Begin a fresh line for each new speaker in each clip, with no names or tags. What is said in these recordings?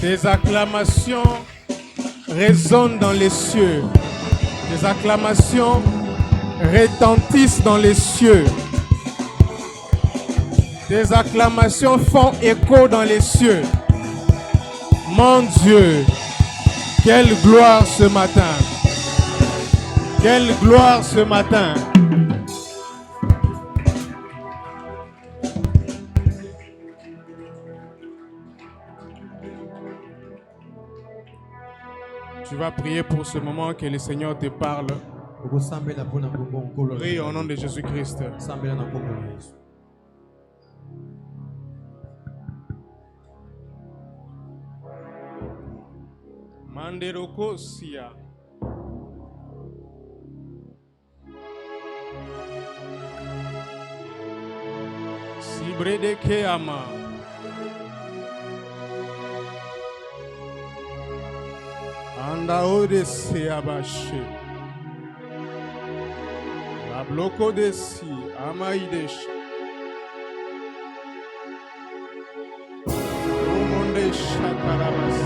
Tes acclamations résonnent dans les cieux. Tes acclamations retentissent dans les cieux. Tes acclamations font écho dans les cieux. Mon Dieu, quelle gloire ce matin. Quelle gloire ce matin. Tu vas prier pour ce moment que le Seigneur te parle. Prie au nom de Jésus-Christ. Manderoko Sia. Sibrede Keama. Andao de Seabache. La bloco de Si. Amaïdesh. Omonde Chakarabas.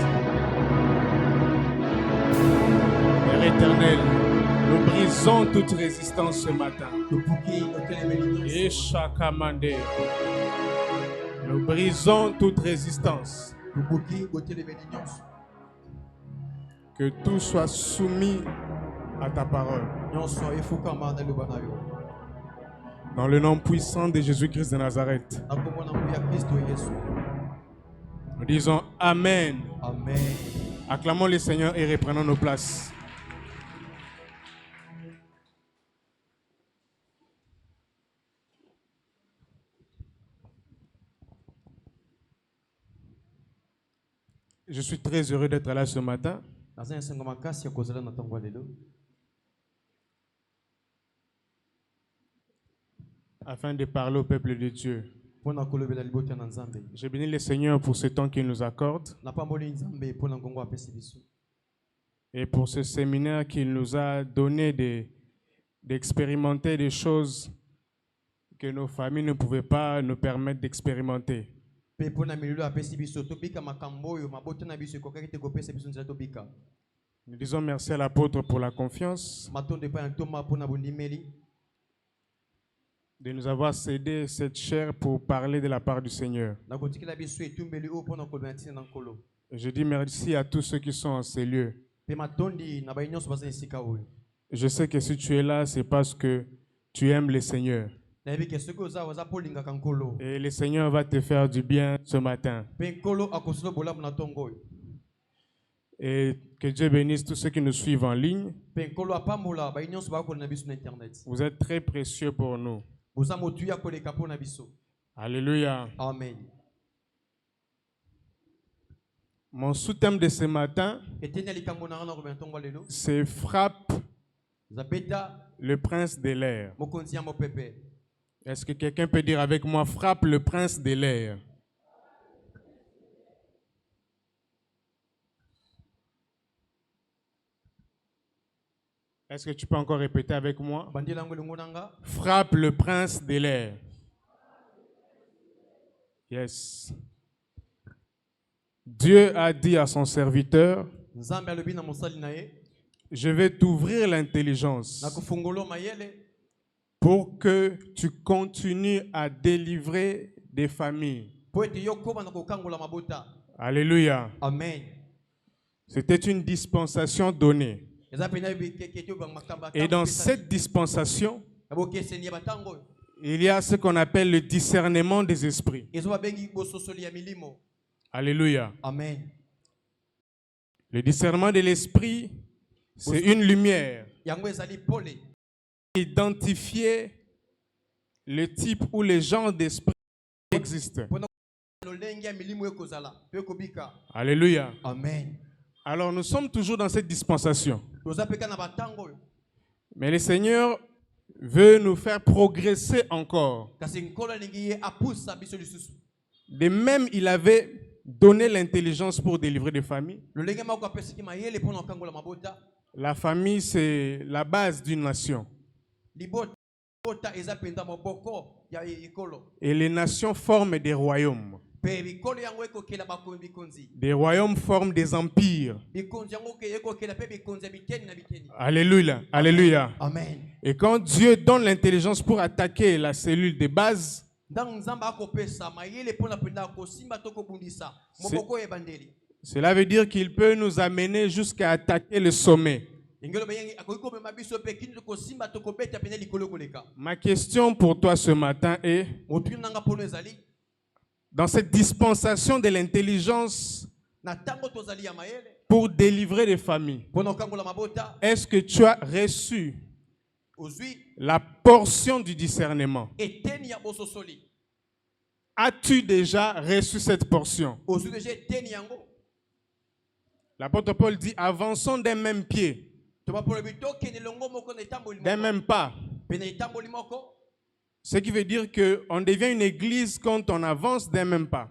Père éternel, nous brisons toute résistance ce matin. Et Chakamande. Nous brisons toute résistance. Que tout soit soumis à ta parole. Dans le nom puissant de Jésus-Christ de Nazareth. Nous disons Amen.
Amen.
Acclamons le Seigneur et reprenons nos places. Je suis très heureux d'être là ce matin. Afin de parler au peuple de Dieu. Je bénis le Seigneur pour ce temps qu'il nous accorde et pour ce séminaire qu'il nous a donné d'expérimenter des choses que nos familles ne pouvaient pas nous permettre d'expérimenter. Nous disons merci à l'apôtre pour la confiance de nous avoir cédé cette chair pour parler de la part du Seigneur. Je dis merci à tous ceux qui sont en ces lieux. Je sais que si tu es là, c'est parce que tu aimes le Seigneur. Et le Seigneur va te faire du bien ce matin. Et que Dieu bénisse tous ceux qui nous suivent en ligne. Vous êtes très précieux pour nous. Alléluia.
Amen.
Mon sous-thème de ce matin, c'est frappe le prince de l'air. Est-ce que quelqu'un peut dire avec moi, frappe le prince de l'air? Est-ce que tu peux encore répéter avec moi? Frappe le prince de l'air. Yes. Dieu a dit à son serviteur, je vais t'ouvrir l'intelligence pour que tu continues à délivrer des familles. Alléluia.
Amen.
C'était une dispensation donnée. Et dans cette dispensation, il y a ce qu'on appelle le discernement des esprits. Alléluia.
Amen.
Le discernement de l'esprit, c'est une lumière. Identifier le type ou les genres d'esprit qui existent. Alléluia.
Amen.
Alors nous sommes toujours dans cette dispensation. Mais le Seigneur veut nous faire progresser encore. De même, il avait donné l'intelligence pour délivrer des familles. La famille, c'est la base d'une nation. Et les nations forment des royaumes. Des royaumes forment des empires. Alléluia. Alléluia.
Amen.
Et quand Dieu donne l'intelligence pour attaquer la cellule de base, cela veut dire qu'il peut nous amener jusqu'à attaquer le sommet. Ma question pour toi ce matin est, dans cette dispensation de l'intelligence pour délivrer les familles, est-ce que tu as reçu la portion du discernement? As-tu déjà reçu cette portion? L'apôtre Paul dit, avançons d'un même pied, d'un même pas. Ce qui veut dire qu'on devient une église quand on avance d'un même pas.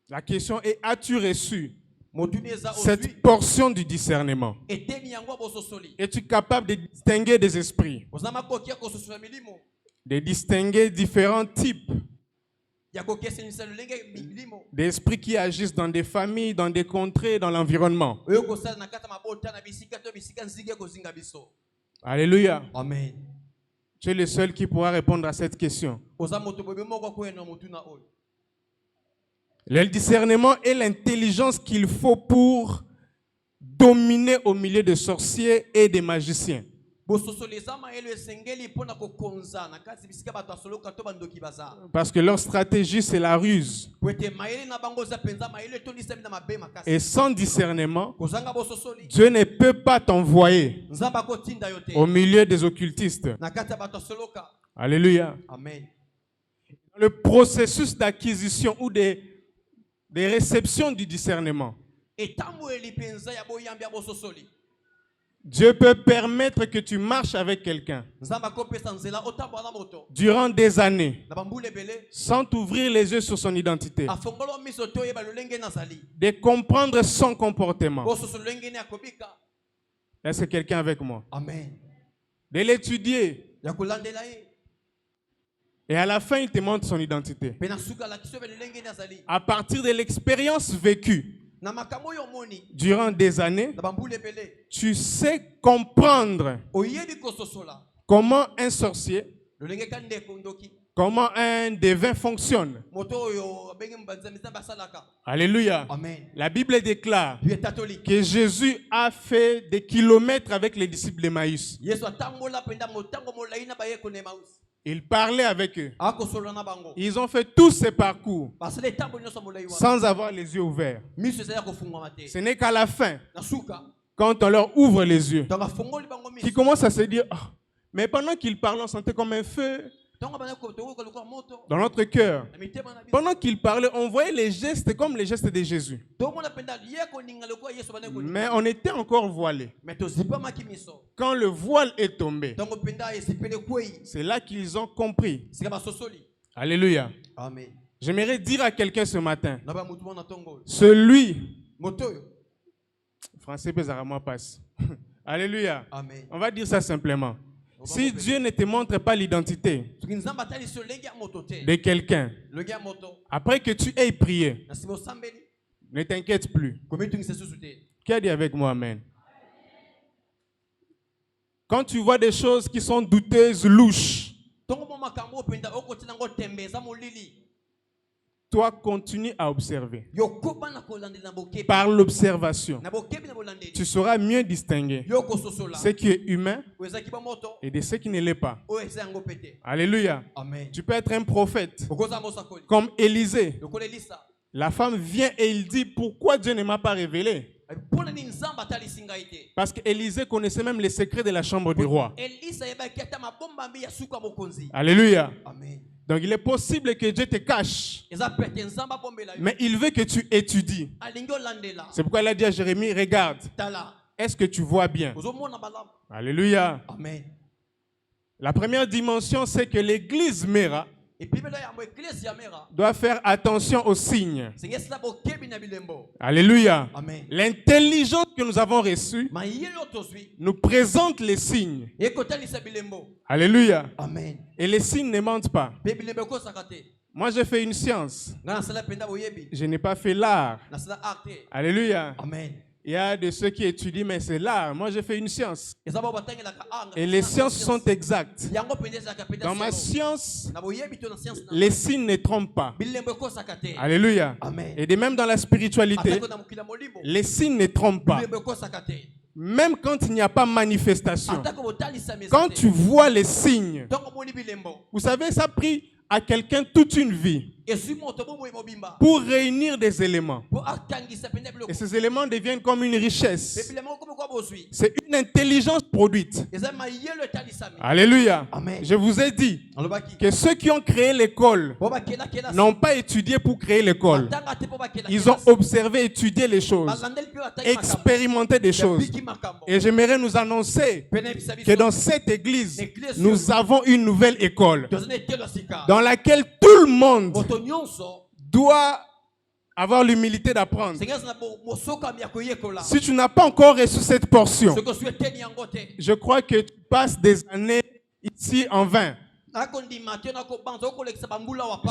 La question est, as-tu reçu cette portion du discernement? Es-tu capable de distinguer des esprits? De distinguer différents types d'esprits qui agissent dans des familles, dans des contrées, dans l'environnement. Alléluia.
Amen.
Tu es le seul qui pourra répondre à cette question. Le discernement est l'intelligence qu'il faut pour dominer au milieu des sorciers et des magiciens. Parce que leur stratégie, c'est la ruse. Et sans discernement, Dieu ne peut pas t'envoyer au milieu des occultistes. Alléluia.
Amen.
Le processus d'acquisition ou de réception du discernement, Dieu peut permettre que tu marches avec quelqu'un durant des années sans t'ouvrir les yeux sur son identité, de comprendre son comportement. Est-ce que quelqu'un avec moi?
Amen.
De l'étudier. Et à la fin, il te montre son identité. À partir de l'expérience vécue durant des années, tu sais comprendre comment un sorcier, comment un devin fonctionne. Alléluia.
Amen.
La Bible déclare que Jésus a fait des kilomètres avec les disciples d'Emmaüs. Il parlait avec eux. Ils ont fait tous ces parcours sans avoir les yeux ouverts. Ce n'est qu'à la fin, quand on leur ouvre les yeux, qu'ils commencent à se dire, oh, mais pendant qu'ils parlaient, on sentait comme un feu dans notre cœur. Pendant qu'il parlait, on voyait les gestes comme les gestes de Jésus. Mais on était encore voilés. Quand le voile est tombé, c'est là qu'ils ont compris. Alléluia.
Amen.
J'aimerais dire à quelqu'un ce matin, celui, français bizarrement passe. Alléluia.
Amen.
On va dire ça simplement. Si Dieu ne te montre pas l'identité de quelqu'un, après que tu aies prié, ne t'inquiète plus. Qui a dit avec moi amen? Quand tu vois des choses qui sont douteuses, louches, toi continue à observer. Par l'observation, tu sauras mieux distinguer ce qui est humain et de ce qui ne l'est pas. Alléluia.
Amen.
Tu peux être un prophète comme Élisée. La femme vient et il dit, pourquoi Dieu ne m'a pas révélé? Parce qu'Élisée connaissait même les secrets de la chambre du roi. Alléluia.
Amen.
Donc il est possible que Dieu te cache, mais il veut que tu étudies. C'est pourquoi il a dit à Jérémie, regarde, est-ce que tu vois bien? Alléluia.
Amen.
La première dimension, c'est que l'église Mera doit faire attention aux signes. Alléluia. L'intelligence que nous avons reçue nous présente les signes. Alléluia. Et les signes ne mentent pas. Moi, j'ai fait une science. Je n'ai pas fait l'art. Alléluia. Il y a de ceux qui étudient, mais c'est l'art. Moi, j'ai fait une science. Et les sciences sont exactes. Dans ma science, les signes ne trompent pas. Alléluia. Et de même dans la spiritualité, les signes ne trompent pas. Même quand il n'y a pas manifestation. Quand tu vois les signes, vous savez, ça a pris à quelqu'un toute une vie pour réunir des éléments. Et ces éléments deviennent comme une richesse. C'est une intelligence produite. Alléluia. Je vous ai dit que ceux qui ont créé l'école n'ont pas étudié pour créer l'école. Ils ont observé, étudié les choses, expérimenté des choses. Et j'aimerais nous annoncer que dans cette église, nous avons une nouvelle école dans laquelle tout le monde doit avoir l'humilité d'apprendre. Si tu n'as pas encore reçu cette portion, je crois que tu passes des années ici en vain.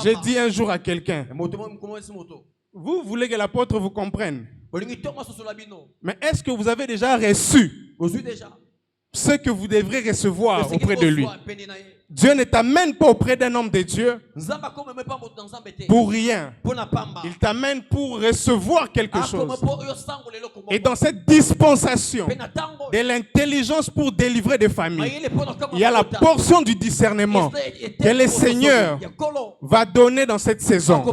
J'ai dit un jour à quelqu'un, vous voulez que l'apôtre vous comprenne, mais est-ce que vous avez déjà reçu ce que vous devrez recevoir auprès de lui? Dieu ne t'amène pas auprès d'un homme de Dieu pour rien. Il t'amène pour recevoir quelque chose. Et dans cette dispensation de l'intelligence pour délivrer des familles, il y a la portion du discernement que le Seigneur va donner dans cette saison.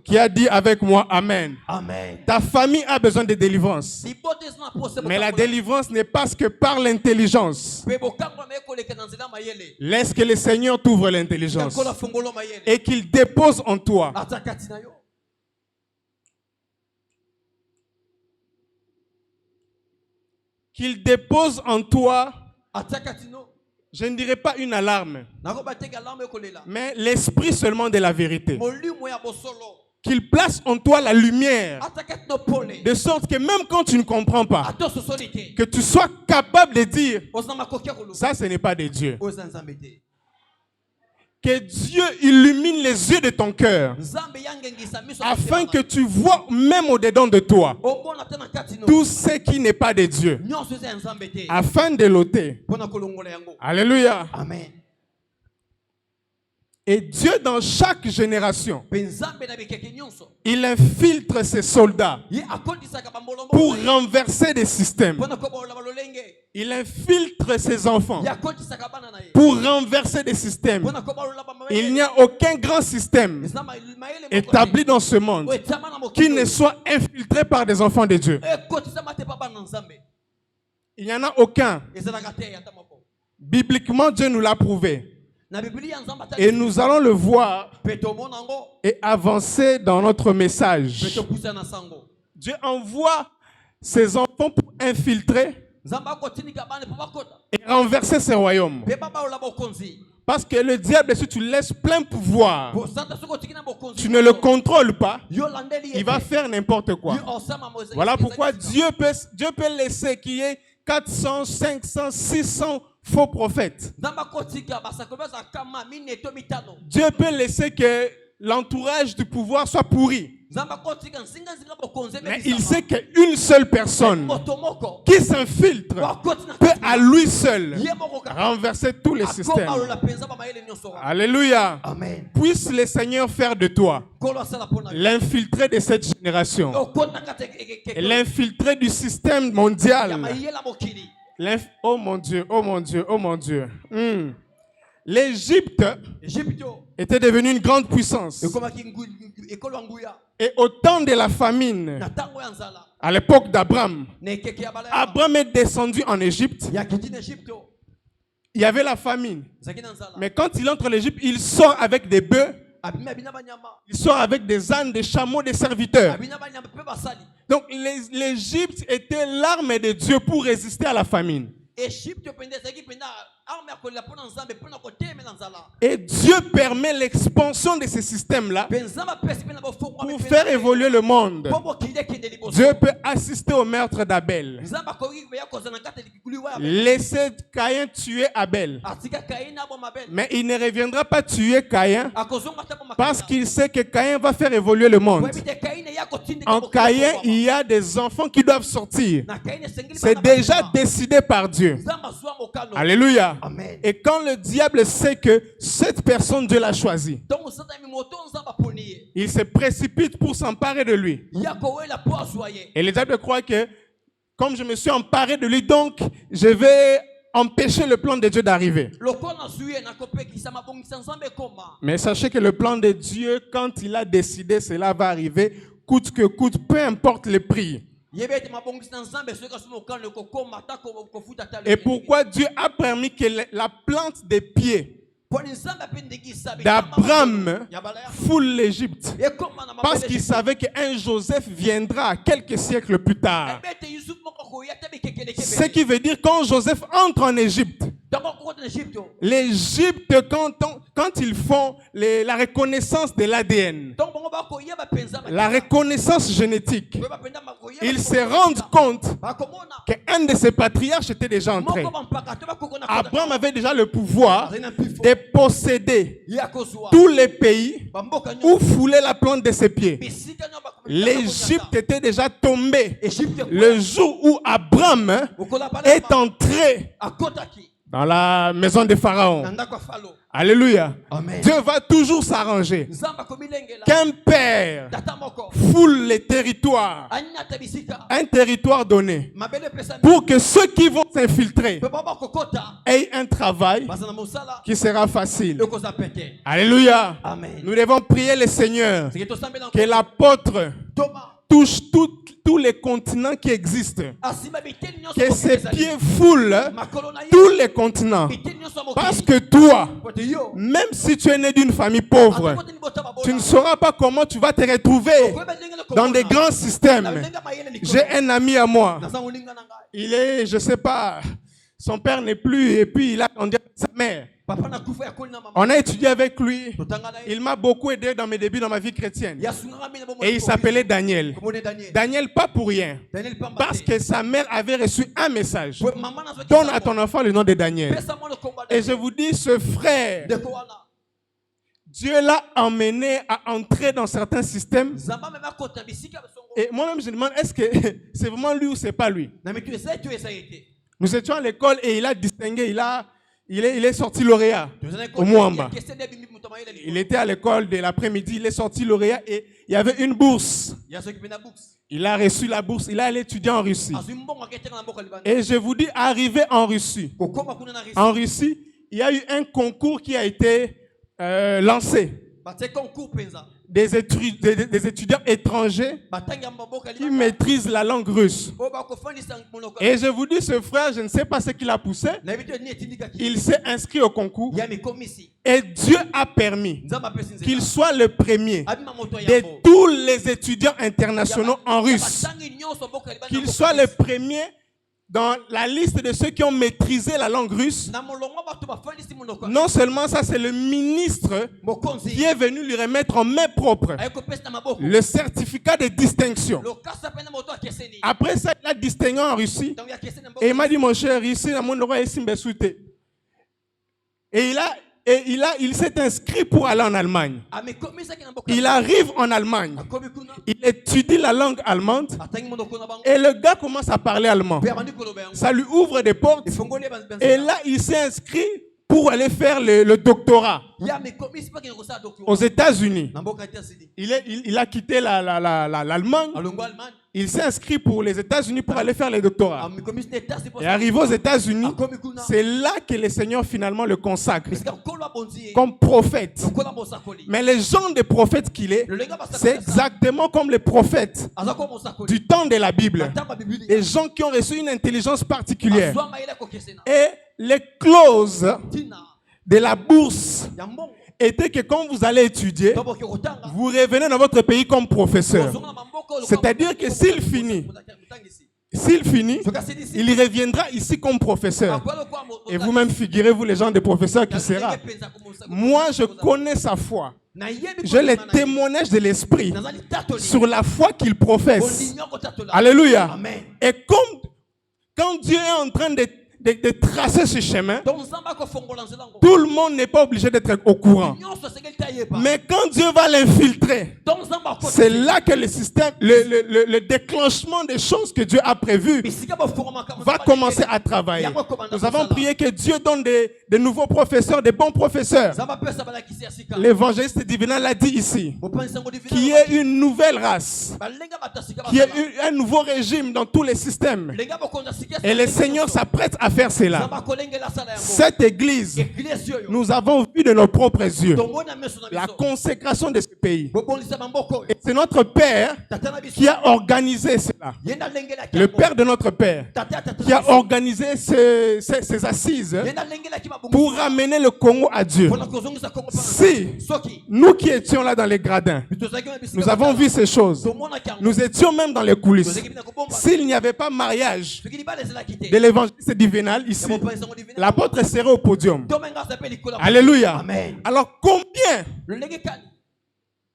Qui a dit avec moi Amen. Ta famille a besoin de délivrance. Mais la délivrance n'est pas ce que par l'intelligence. Laisse que le Seigneur t'ouvre l'intelligence et qu'il dépose en toi je ne dirais pas une alarme, mais l'esprit seulement de la vérité. Qu'il place en toi la lumière, de sorte que même quand tu ne comprends pas, que tu sois capable de dire, ça ce n'est pas de Dieu. Que Dieu illumine les yeux de ton cœur, afin que tu vois même au-dedans de toi tout ce qui n'est pas de Dieu, afin de l'ôter. Alléluia. Amen. Et Dieu, dans chaque génération, il infiltre ses soldats pour renverser des systèmes. Il infiltre ses enfants pour renverser des systèmes. Il n'y a aucun grand système établi dans ce monde qui ne soit infiltré par des enfants de Dieu. Il n'y en a aucun. Bibliquement, Dieu nous l'a prouvé. Et nous allons le voir et avancer dans notre message. Dieu envoie ses enfants pour infiltrer et renverser ses royaumes. Parce que le diable, si tu laisses plein pouvoir, tu ne le contrôles pas, il va faire n'importe quoi. Voilà pourquoi Dieu peut laisser qu'il y ait 400, 500, 600 faux prophètes. Dieu peut laisser que l'entourage du pouvoir soit pourri. Mais il sait qu'une seule personne qui s'infiltre peut à lui seul renverser tous les systèmes. Alléluia. Amen. Puisse le Seigneur faire de toi l'infiltré de cette génération, l'infiltré du système mondial. Oh mon Dieu, oh mon Dieu, oh mon Dieu. L'Égypte était devenue une grande puissance. Et au temps de la famine, à l'époque d'Abraham, Abraham est descendu en Égypte. Il y avait la famine. Mais quand il entre en Égypte, il sort avec des bœufs. Il sort avec des ânes, des chameaux, des serviteurs. Donc l'Égypte était l'arme de Dieu pour résister à la famine. Et Dieu permet l'expansion de ces systèmes-là pour faire évoluer le monde. Dieu peut assister au meurtre d'Abel. Laisser Caïn tuer Abel. Mais il ne reviendra pas tuer Caïn parce qu'il sait que Caïn va faire évoluer le monde. En Caïn, il y a des enfants qui doivent sortir. C'est déjà décidé par Dieu. Alléluia.
Amen.
Et quand le diable sait que cette personne, Dieu l'a choisie, il se précipite pour s'emparer de lui. Et le diable croit que, comme je me suis emparé de lui, donc je vais empêcher le plan de Dieu d'arriver. Mais sachez que le plan de Dieu, quand il a décidé, cela va arriver, coûte que coûte, peu importe le prix. Et pourquoi Dieu a permis que la plante des pieds d'Abraham foule l'Égypte? Parce qu'il savait qu'un Joseph viendra quelques siècles plus tard. Ce qui veut dire quand Joseph entre en Égypte, l'Égypte, quand ils font la reconnaissance de l'ADN, la reconnaissance génétique, ils se rendent compte qu'un de ces patriarches était déjà entré. Abraham avait déjà le pouvoir de posséder tous les pays où foulait la plante de ses pieds. L'Égypte était déjà tombée le jour où Abraham est entré dans la maison de Pharaon. Alléluia.
Amen.
Dieu va toujours s'arranger. Qu'un père foule les territoires, un territoire donné, pour que ceux qui vont s'infiltrer aient un travail qui sera facile. Alléluia.
Amen.
Nous devons prier le Seigneur que l'apôtre touche tous les continents qui existent. Que ses pieds foulent tous les continents. Parce que toi, même si tu es né d'une famille pauvre, tu ne sauras pas comment tu vas te retrouver dans des grands systèmes. J'ai un ami à moi. Il est, je ne sais pas, son père n'est plus et puis il a grandi avec sa mère. On a étudié avec lui. Il m'a beaucoup aidé dans mes débuts dans ma vie chrétienne. Et il s'appelait Daniel. Daniel, pas pour rien. Parce que sa mère avait reçu un message. Donne à ton enfant le nom de Daniel. Et je vous dis, ce frère, Dieu l'a emmené à entrer dans certains systèmes. Et moi-même, je me demande, est-ce que c'est vraiment lui ou c'est pas lui? Nous étions à l'école et il a distingué, il est sorti lauréat au Mwamba. Il était à l'école de l'après-midi, il est sorti lauréat et il y avait une bourse. Il a reçu la bourse, il a allé étudier en Russie. Et je vous dis, arrivé en Russie, il y a eu un concours qui a été lancé. Des étudiants étrangers qui maîtrisent la langue russe. Et je vous dis, ce frère, je ne sais pas ce qu'il a poussé. Il s'est inscrit au concours. Et Dieu a permis qu'il soit le premier de tous les étudiants internationaux en russe. Qu'il soit le premier dans la liste de ceux qui ont maîtrisé la langue russe. Non seulement ça, c'est le ministre qui est venu lui remettre en main propre le certificat de distinction. Après ça, il a distingué en Russie. Et il m'a dit, mon cher, ici, dans mon roi, et il s'est inscrit pour aller en Allemagne. Il arrive en Allemagne. Il étudie la langue allemande. Et le gars commence à parler allemand. Ça lui ouvre des portes. Et là, il s'est inscrit pour aller faire le doctorat aux États-Unis. Il a quitté l'Allemagne. Il s'est inscrit pour les États-Unis pour aller faire le doctorat. Et arrivé aux États-Unis, c'est là que le Seigneur finalement le consacre comme prophète. Mais les gens des prophètes qu'il est, c'est exactement comme les prophètes du temps de la Bible. Des gens qui ont reçu une intelligence particulière. Et les clauses de la bourse était que quand vous allez étudier, vous revenez dans votre pays comme professeur. C'est-à-dire que s'il finit, s'il finit, il reviendra ici comme professeur. Et vous-même figurez-vous les gens des professeurs qui sera. Moi, je connais sa foi. J'ai les témoignages de l'esprit sur la foi qu'il professe. Alléluia. Et comme quand Dieu est en train de tracer ce chemin, tout le monde n'est pas obligé d'être au courant. Mais quand Dieu va l'infiltrer, c'est là que le système, le déclenchement des choses que Dieu a prévues va commencer à travailler. Nous avons prié que Dieu donne de nouveaux professeurs, des bons professeurs. L'évangéliste divin l'a dit ici, qui est une nouvelle race, qui est un nouveau régime dans tous les systèmes. Et le Seigneur s'apprête à faire cela. Cette église, nous avons vu de nos propres yeux la consécration de ce pays. Et c'est notre Père qui a organisé cela. Le Père de notre Père qui a organisé ces assises pour ramener le Congo à Dieu. Si nous qui étions là dans les gradins, nous avons vu ces choses, nous étions même dans les coulisses. S'il n'y avait pas mariage de l'évangéliste divinal ici, l'apôtre serait au podium. Alléluia. Alors combien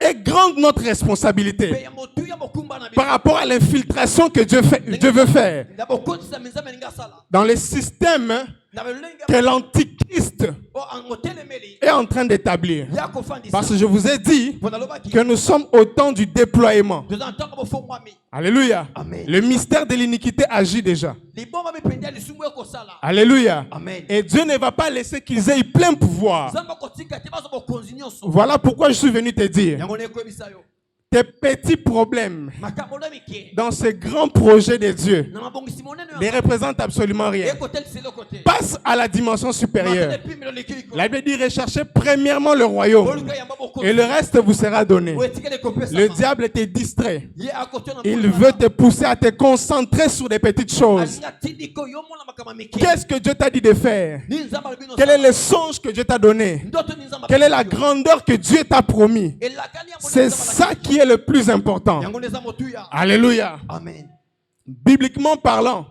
est grande notre responsabilité par rapport à l'infiltration que Dieu veut faire dans les systèmes que l'Antichrist est en train d'établir. Parce que je vous ai dit que nous sommes au temps du déploiement. Alléluia. Le mystère de l'iniquité agit déjà. Alléluia. Et Dieu ne va pas laisser qu'ils aient plein pouvoir. Voilà pourquoi je suis venu te dire. Tes petits problèmes dans ce grand projet de Dieu ne représentent absolument rien. Passe à la dimension supérieure. La Bible dit recherchez premièrement le royaume et le reste vous sera donné. Le diable te distrait. Il veut te pousser à te concentrer sur des petites choses. Qu'est-ce que Dieu t'a dit de faire? Quel est le songe que Dieu t'a donné? Quelle est la grandeur que Dieu t'a promis? C'est ça qui est le plus important. Alléluia.
Amen.
Bibliquement parlant,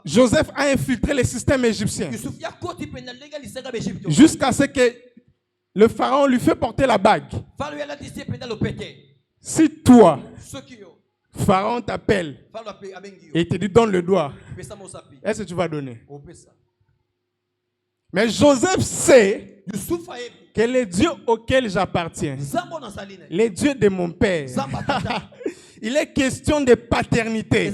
Joseph a infiltré les systèmes égyptiens jusqu'à ce que le pharaon lui fait porter la bague. Si toi, pharaon t'appelle et te dit donne le doigt, est-ce que tu vas donner? Mais Joseph sait que les dieux auxquels j'appartiens, les dieux de mon père, il est question de paternité.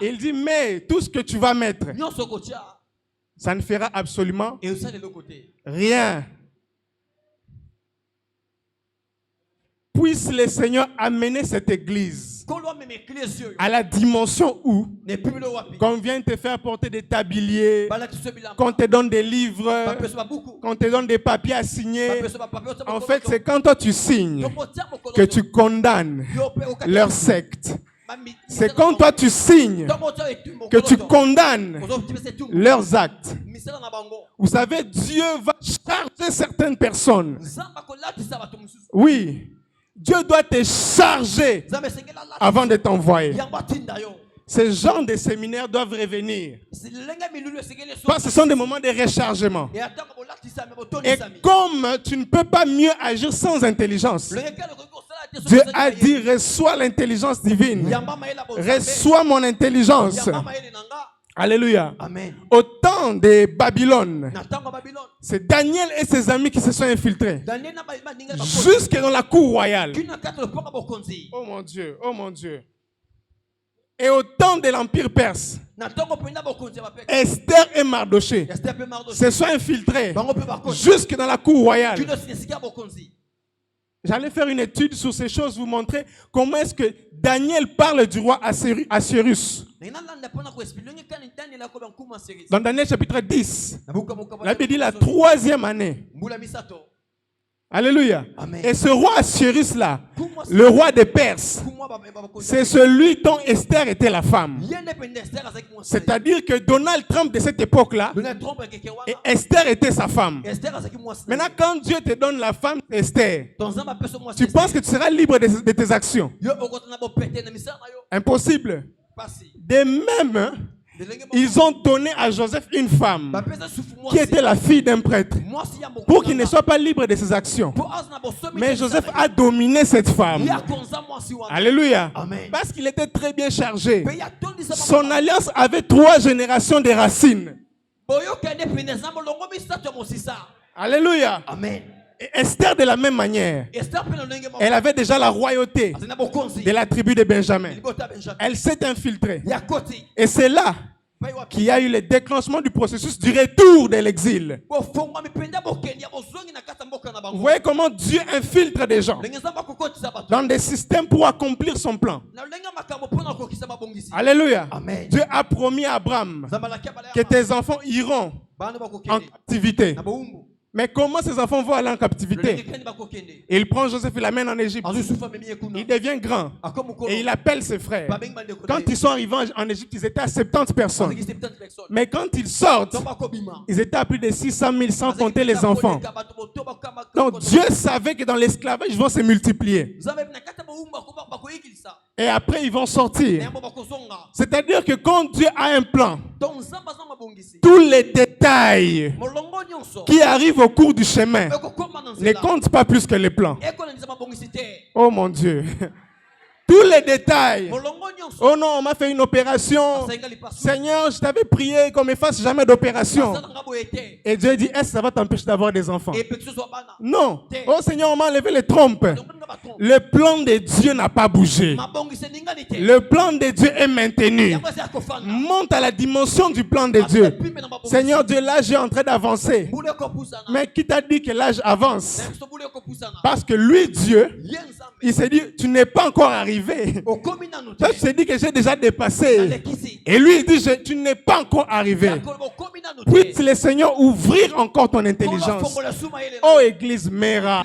Il dit, mais tout ce que tu vas mettre, ça ne fera absolument rien. Puisse le Seigneur amener cette église à la dimension où, quand on vient te faire porter des tabliers, qu'on te donne des livres, qu'on te donne des papiers à signer, en fait, c'est quand toi tu signes que tu condamnes leur secte. C'est quand toi tu signes que tu condamnes leurs actes. Vous savez, Dieu va charger certaines personnes. Oui. Dieu doit te charger avant de t'envoyer. Ces gens de séminaires doivent revenir. Parce que ce sont des moments de rechargement. Et comme tu ne peux pas mieux agir sans intelligence, Dieu a dit, reçois l'intelligence divine. Reçois mon intelligence. Alléluia.
Amen.
Au temps de Babylone, c'est Daniel et ses amis qui se sont infiltrés jusque dans la cour royale. Oh mon Dieu, oh mon Dieu. Et au temps de l'Empire perse, Esther et Mardoché se sont infiltrés jusque dans la cour royale. J'allais faire une étude sur ces choses, vous montrer comment est-ce que Daniel parle du roi Assuérus. Dans Daniel chapitre 10, la Bible dit la 3e année. Alléluia.
Amen.
Et ce roi Assuérus là, le roi des Perses, c'est celui dont Esther était la femme. C'est-à-dire que Donald Trump de cette époque-là, et Esther était sa femme. Maintenant, quand Dieu te donne la femme Esther, tu penses que tu seras libre de tes actions? Impossible. De même, ils ont donné à Joseph une femme qui était la fille d'un prêtre pour qu'il ne soit pas libre de ses actions. Mais Joseph a dominé cette femme. Alléluia. Parce qu'il était très bien chargé. Son alliance avait 3 générations de racines. Alléluia.
Amen.
Et Esther de la même manière. Elle avait déjà la royauté de la tribu de Benjamin. Elle s'est infiltrée. Et c'est là qu'il y a eu le déclenchement du processus du retour de l'exil. Vous voyez comment Dieu infiltre des gens dans des systèmes pour accomplir son plan. Alléluia.
Amen.
Dieu a promis à Abraham que tes enfants iront en captivité. Mais comment ces enfants vont aller en captivité? Il prend Joseph et l'amène en Égypte. Il devient grand. Et il appelle ses frères. Quand ils sont arrivés en Égypte, ils étaient à 70 personnes. Mais quand ils sortent, ils étaient à plus de 600 000 sans compter les enfants. Donc Dieu savait que dans l'esclavage, ils vont se multiplier. Et après, ils vont sortir. C'est-à-dire que quand Dieu a un plan, tous les détails qui arrivent au cours du chemin ne comptent pas plus que les plans. Oh mon Dieu. Tous les détails. Oh non, on m'a fait une opération. Seigneur, je t'avais prié qu'on ne me fasse jamais d'opération. Et Dieu dit, est-ce que ça va t'empêcher d'avoir des enfants? Non. Oh Seigneur, on m'a enlevé les trompes. Le plan de Dieu n'a pas bougé. Le plan de Dieu est maintenu. Monte à la dimension du plan de Dieu. Seigneur Dieu, l'âge est en train d'avancer. Mais qui t'a dit que l'âge avance? Parce que lui, Dieu, il s'est dit, tu n'es pas encore arrivé. Toi, tu t'es dit que j'ai déjà dépassé. Et lui, il dit, tu n'es pas encore arrivé. Puisse le Seigneur ouvrir encore ton intelligence. Oh, Église Mera.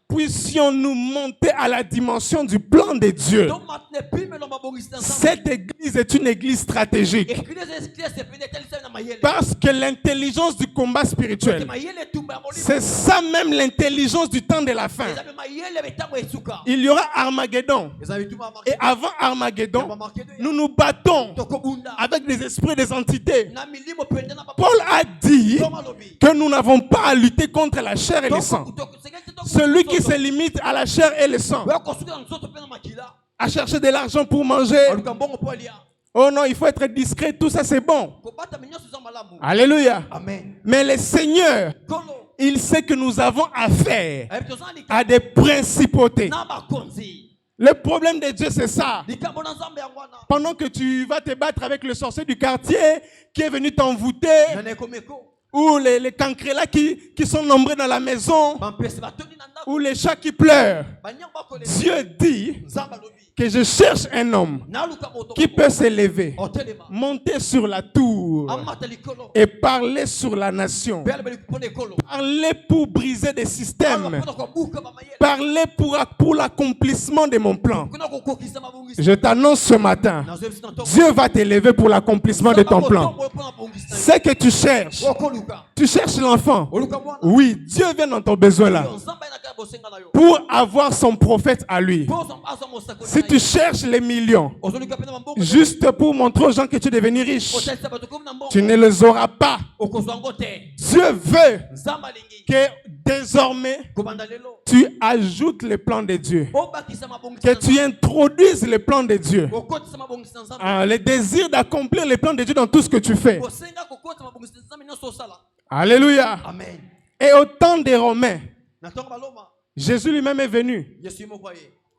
Puissions-nous monter à la dimension du plan de Dieu. Cette église est une église stratégique. Parce que l'intelligence du combat spirituel, c'est ça même l'intelligence du temps de la fin. Il y aura Armageddon. Et avant Armageddon, nous nous battons avec des esprits, des entités. Paul a dit que nous n'avons pas à lutter contre la chair et le sang. Celui qui se limite à la chair et le sang, à chercher de l'argent pour manger. Oh non, il faut être discret, tout ça c'est bon. Alléluia.
Amen.
Mais le Seigneur, il sait que nous avons affaire à des principautés. Le problème de Dieu, c'est ça. Pendant que tu vas te battre avec le sorcier du quartier qui est venu t'envoûter, ou les cancrelats qui sont nombreux dans la maison, ou les chats qui pleurent, Dieu dit que je cherche un homme qui peut s'élever, monter sur la tour et parler sur la nation. Parler pour briser des systèmes. Parler pour l'accomplissement de mon plan. Je t'annonce ce matin, Dieu va t'élever pour l'accomplissement de ton plan. C'est que tu cherches. Tu cherches l'enfant. Oui, Dieu vient dans ton besoin là. Pour avoir son prophète à lui. Si tu cherches les millions, juste pour montrer aux gens que tu es devenu riche, tu ne les auras pas. Dieu veut que désormais, tu ajoutes les plans de Dieu. Que tu introduises les plans de Dieu. Le désir d'accomplir les plans de Dieu dans tout ce que tu fais. Alléluia.
Amen.
Et au temps des Romains, Jésus lui-même est venu.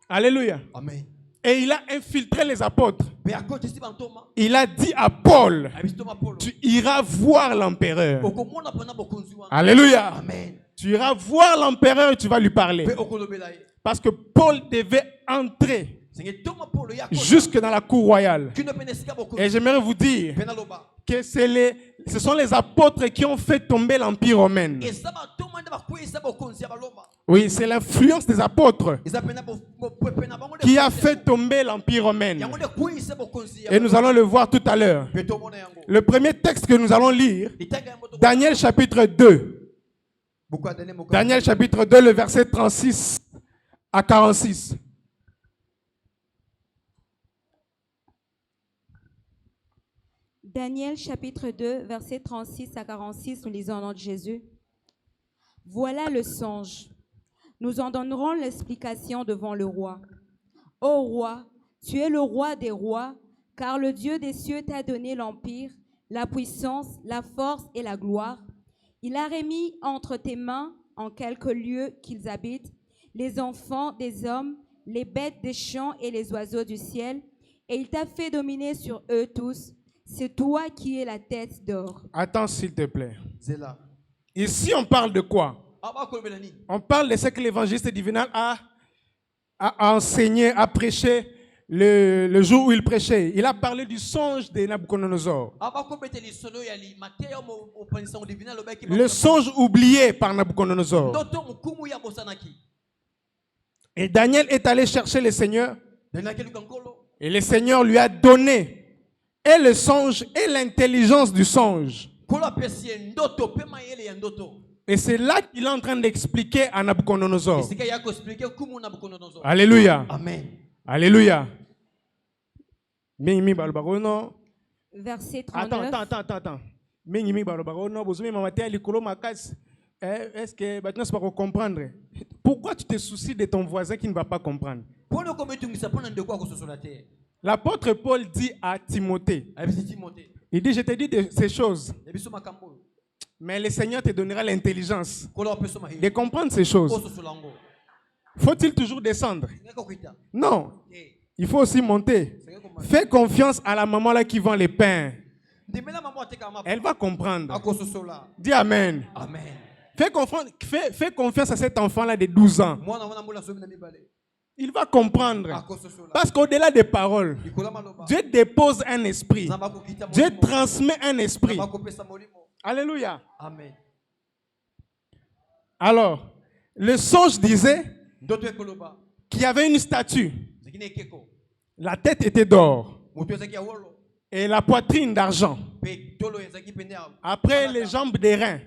Alléluia.
Amen.
Et il a infiltré les apôtres. Il a dit à Paul, tu iras voir l'empereur. Alléluia.
Amen.
Tu iras voir l'empereur et tu vas lui parler. Parce que Paul devait entrer jusque dans la cour royale. Et j'aimerais vous dire que ce sont les apôtres qui ont fait tomber l'empire romain. Oui, c'est l'influence des apôtres qui a fait tomber l'empire romain. Et nous allons le voir tout à l'heure. Le premier texte que nous allons lire, Daniel chapitre 2. Daniel chapitre 2, le verset 36 à 46.
Daniel chapitre 2, versets 36 à 46, nous lisons au nom de Jésus. Voilà le songe. Nous en donnerons l'explication devant le roi. Ô roi, tu es le roi des rois, car le Dieu des cieux t'a donné l'empire, la puissance, la force et la gloire. Il a remis entre tes mains, en quelques lieux qu'ils habitent, les enfants des hommes, les bêtes des champs et les oiseaux du ciel, et il t'a fait dominer sur eux tous. C'est toi qui es la tête d'or.
Attends, s'il te plaît.
C'est là.
Ici, on parle de quoi?
Ah, bah, quoi, Mélanie?
On parle de ce que l'évangéliste divinal a enseigné, a prêché le jour où il prêchait. Il a parlé du songe de Nabucodonosor.
Ah, bah, quoi, Mélanie, solo, il y a les matériaux, au pensant divin, le bec,
Le songe oublié par Nabucodonosor.
D'autres, on coumu, ya, bosanaki.
Et Daniel est allé chercher le Seigneur.
De laquelle, Kankolo.
Et le Seigneur lui a donné et le songe et l'intelligence du songe.
Kola pesie, ndoto, pema yele ya ndoto.
Et c'est là qu'il est en train d'expliquer à
Et
Nabucodonosor.
c'est qu'il y a qu'à expliquer comment Nabucodonosor.
Alléluia.
Amen.
Alléluia. Mingi balbarono.
Verset 39.
Attends. Mingi balbarono, bozumi mamate likolo makas. Est-ce que maintenant c'est pas comprendre? Pourquoi tu te soucies de ton voisin qui ne va pas comprendre?
Pour le commettre, ça prend de quoi sur la terre.
L'apôtre Paul dit à Timothée, il dit, je te dis de ces choses, mais le Seigneur te donnera l'intelligence de comprendre ces choses. Faut-il toujours descendre? Non, il faut aussi monter. Fais confiance à la maman là qui vend les pains. Elle va comprendre. Dis Amen.
Amen.
Fais confiance à cet enfant-là de 12 ans. Il va comprendre. Parce qu'au-delà des paroles, Dieu dépose un esprit. Dieu transmet un esprit. Alléluia.
Amen.
Alors, le songe disait qu'il y avait une statue. La tête était d'or et la poitrine d'argent. Après, les jambes d'airain.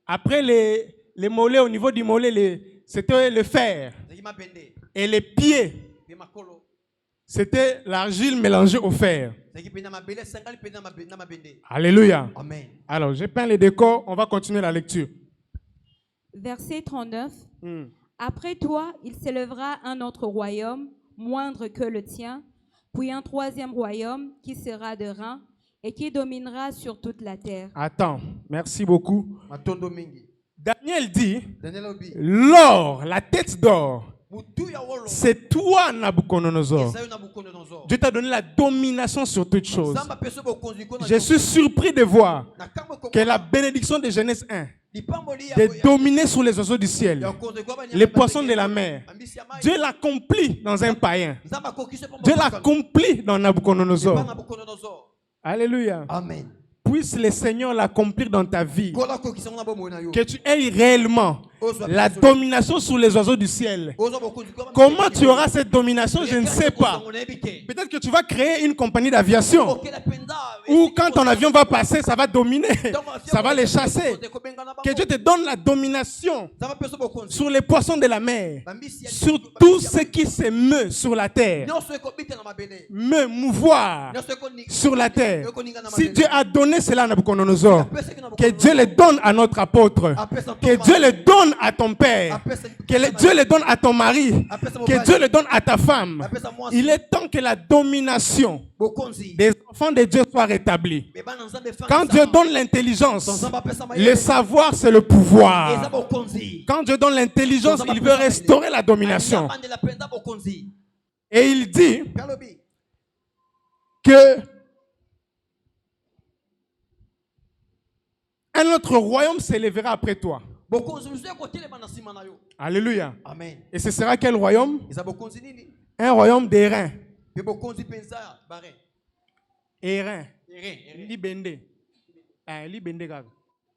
Après, les mollets, au niveau du mollet, c'était le fer. Et les pieds, c'était l'argile mélangée au fer. Alléluia.
Amen.
Alors, j'ai peint les décors, on va continuer la lecture.
Verset 39. Après toi, il s'élèvera un autre royaume, moindre que le tien, puis un troisième royaume qui sera de rein et qui dominera sur toute la terre.
Attends, merci beaucoup. Daniel dit, l'or, la tête d'or, c'est toi, Nabucodonosor. Dieu t'a donné la domination sur toutes choses. Je suis surpris de voir que la bénédiction de Genèse 1, de dominer sur les oiseaux du ciel, les poissons de la mer, Dieu l'accomplit dans un païen. Dieu l'accomplit dans Nabucodonosor. Alléluia.
Amen.
Puisse le Seigneur l'accomplir dans ta vie. Que tu aies réellement la domination sur les oiseaux du ciel. Comment tu auras cette domination, je ne sais pas. Peut-être que tu vas créer une compagnie d'aviation où quand ton avion va passer, ça va dominer. Ça va les chasser. Que Dieu te donne la domination sur les poissons de la mer. Sur tout ce qui se meut sur la terre. Me mouvoir sur la terre. Si Dieu a donné cela à Nabucodonosor, que Dieu le donne à notre apôtre. Que Dieu le donne à ton père. Que Dieu le donne à ton mari. Que Dieu le donne à ta femme. Il est temps que la domination des enfants de Dieu soit rétablie. Quand Dieu donne l'intelligence, le savoir c'est le pouvoir. Quand Dieu donne l'intelligence, il veut restaurer la domination. Et il dit que un autre royaume s'élèvera après toi. Alléluia.
Amen.
Et ce sera quel royaume? Un royaume d'airain. Airain. Libende. Libende.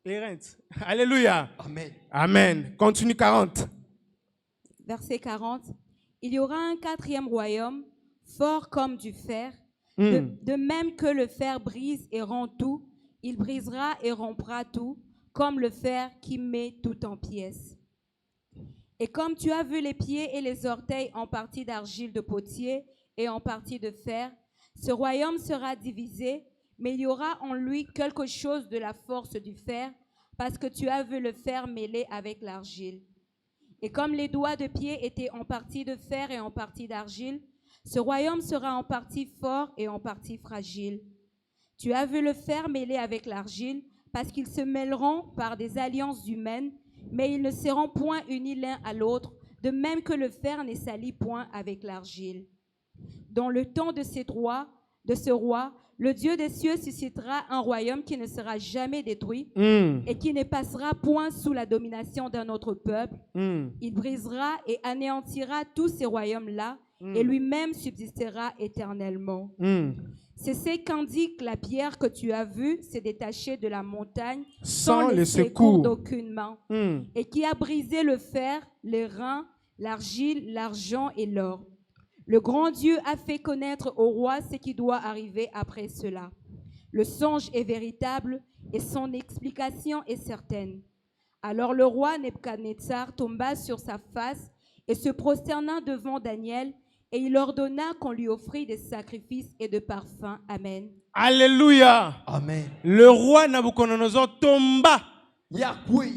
Airain. Alléluia.
Amen.
Amen. Continue 40.
Verset 40. Il y aura un quatrième royaume, fort comme du fer. De même que le fer brise et rompt tout, il brisera et rompra tout, comme le fer qui met tout en pièces. Et comme tu as vu les pieds et les orteils en partie d'argile de potier et en partie de fer, ce royaume sera divisé, mais il y aura en lui quelque chose de la force du fer, parce que tu as vu le fer mêlé avec l'argile. Et comme les doigts de pied étaient en partie de fer et en partie d'argile, ce royaume sera en partie fort et en partie fragile. Tu as vu le fer mêlé avec l'argile, parce qu'ils se mêleront par des alliances humaines, mais ils ne seront point unis l'un à l'autre, de même que le fer n'est sali point avec l'argile. Dans le temps de ce roi, le Dieu des cieux suscitera un royaume qui ne sera jamais détruit et qui ne passera point sous la domination d'un autre peuple. Il brisera et anéantira tous ces royaumes-là et lui-même subsistera éternellement. C'est ce qu'indique la pierre que tu as vue s'est détachée de la montagne sans le secours d'aucune main et qui a brisé le fer, les reins, l'argile, l'argent et l'or. Le grand Dieu a fait connaître au roi ce qui doit arriver après cela. Le songe est véritable et son explication est certaine. Alors le roi Nebuchadnezzar tomba sur sa face et se prosterna devant Daniel, et il ordonna qu'on lui offrît des sacrifices et de parfums. Amen.
Alléluia.
Amen.
Le roi Nabucodonosor tomba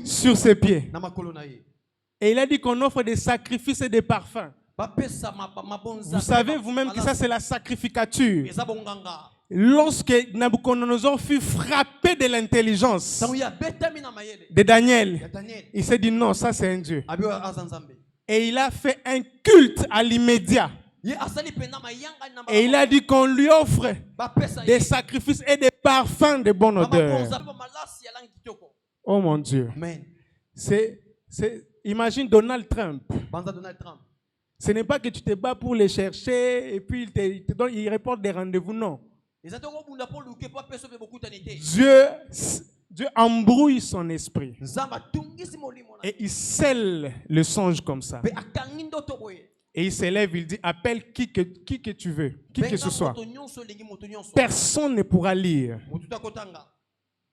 sur ses pieds. Et il a dit qu'on offre des sacrifices et des parfums. Vous savez vous-même que ça c'est la sacrificature. Lorsque Nabucodonosor fut frappé de l'intelligence de Daniel, il s'est dit non, ça c'est un Dieu. Et il a fait un culte à l'immédiat. Et il a dit qu'on lui offre des sacrifices et des parfums de bonne odeur. Oh mon Dieu. Imagine Donald Trump. Ce n'est pas que tu te bats pour les chercher et puis il reporte des rendez-vous, non. Dieu embrouille son esprit et il scelle le songe comme ça. Et il s'élève, il dit, appelle qui que tu veux, qui que ce soit. Personne ne pourra lire.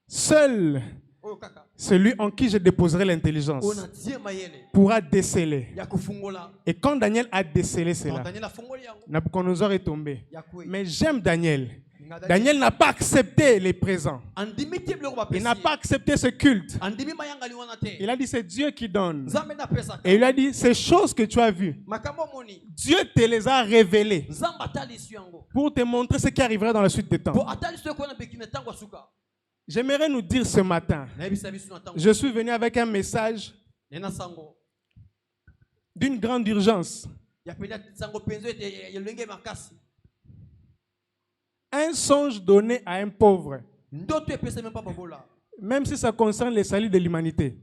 Seul celui en qui je déposerai l'intelligence pourra déceler. Et quand Daniel a décelé cela, Nabucodonosor est tombé. Mais j'aime Daniel. Daniel n'a pas accepté les présents. Il n'a pas accepté ce culte. Il a dit c'est Dieu qui donne. Et il a dit ces choses que tu as vues, Dieu te les a révélées pour te montrer ce qui arrivera dans la suite des temps. J'aimerais nous dire ce matin, je suis venu avec un message d'une grande urgence. Un songe donné à un pauvre, même si ça concerne les saluts de l'humanité.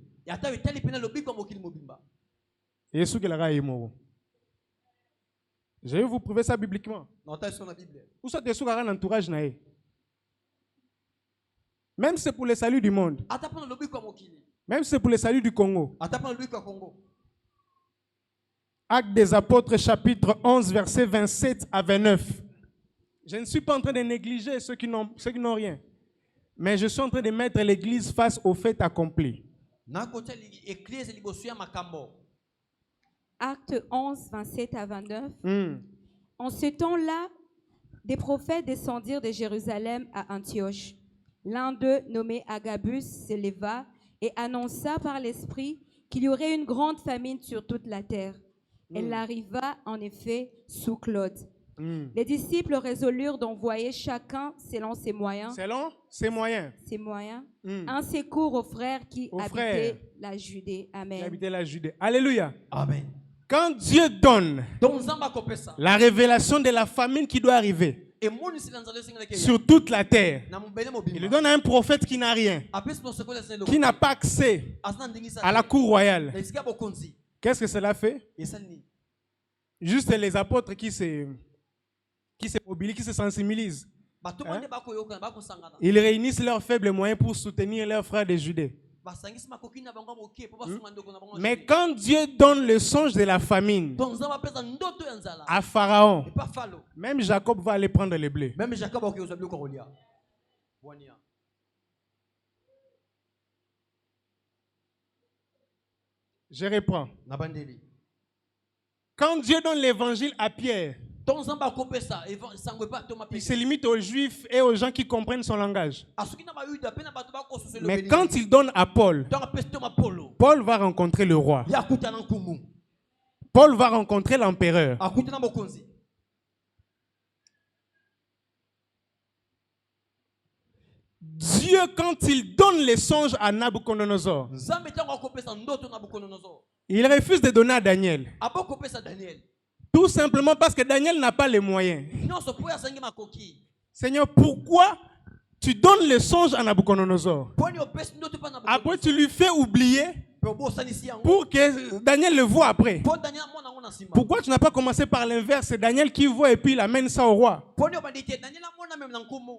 Je vais vous prouver ça bibliquement. Où ça te souvient un entourage naé? Même si c'est pour le salut du monde. Même si c'est pour le salut du Congo. Actes des Apôtres, chapitre 11, versets 27 à 29. Je ne suis pas en train de négliger ceux qui n'ont rien. Mais je suis en train de mettre l'Église face au fait accompli.
Acte 11, 27 à 29. En ce temps-là, des prophètes descendirent de Jérusalem à Antioche. L'un d'eux, nommé Agabus, se leva et annonça par l'Esprit qu'il y aurait une grande famine sur toute la terre. Elle arriva en effet sous Claude. Les disciples résolurent d'envoyer chacun selon ses moyens. Selon ses moyens. Ses moyens. Un secours aux frères qui habitaient la Judée. Amen.
Qui habitaient la Judée. Alléluia.
Amen.
Quand Dieu donne la révélation de la famine qui doit arriver sur toute la terre, il le donne à un prophète qui n'a rien, qui n'a pas accès à la cour royale. Qu'est-ce que cela fait? Juste les apôtres qui se mobilisent, qui se sensibilisent. Hein? Ils réunissent leurs faibles moyens pour soutenir leurs frères de Judée. Mais quand Dieu donne le songe de la famine à Pharaon, même Jacob va aller prendre le blé. Je reprends. Quand Dieu donne l'évangile à Pierre,
Ton Nzambe akopesa sango pa to
Il
mapesa.
se limite aux juifs et aux gens qui comprennent son langage.
Asuki na ba yuda pe na bato ba koso se le
Mais
béni.
quand il donne à Paul,
Ton apesi to mapolo.
Paul va rencontrer le roi.
Ya kuta na nkumu.
Paul va rencontrer l'empereur.
Akuta na bokonzi.
Dieu, quand il donne les songes à Nabucodonosor,
Nzambe tango akopesa ndoto na Nabucodonosor.
il refuse de donner à Daniel.
Abokopesa Daniel.
Tout simplement parce que Daniel n'a pas les moyens.
Non so po ya sangi makoki.
Seigneur, pourquoi tu donnes les songes à Nabucodonosor?
Poni opesi ndoto pa na
Après, tu lui fais oublier
Nabucodonosor.
pour que Daniel le voie après.
Po Daniel mona ngona sima.
Pourquoi tu n'as pas commencé par l'inverse? C'est Daniel qui voit et puis il amène ça au roi.
Poni obandite Daniel mona même na nkumu.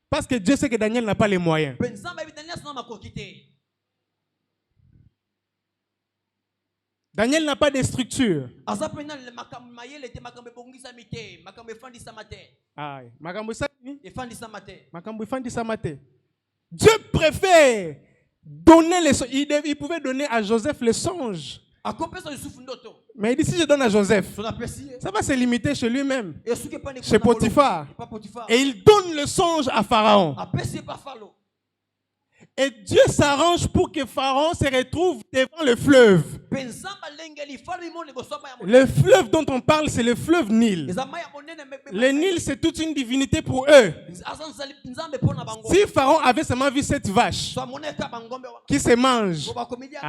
Parce que Dieu sait que Daniel n'a pas les moyens.
Pe Nzambe bi Daniel sona makoki te.
Daniel n'a pas de structure.
Azapena le makambo mayele te makambo bongisa mite, makambo efandisa mate.
Aïe. Makambo sa ni?
Efandisa mate.
Makambo ifandi sa mate. Dieu préfère donner les songes. Il pouvait donner à Joseph les songes.
Akopesa Yusuf ndoto.
Mais il dit si je donne à Joseph,
Son apesi.
ça va se limiter chez lui-même.
Et suki pa ne
Chez Potiphar.
Pas Potiphar.
Et il donne le songe à Pharaon.
Apesi pa Pharaon.
Et Dieu s'arrange pour que Pharaon se retrouve devant le fleuve.
Pe Nzambe lengeli Pharaon mo le bosoma ya mo.
Le fleuve dont on parle, c'est le fleuve Nil.
Ezama ya monene me.
Le Nil, c'est toute une divinité pour eux.
Azanzali Nzambe pona bango.
Si Pharaon avait seulement vu cette vache
So moneka bangombe wa.
qui se mange,
Ko ba komedia.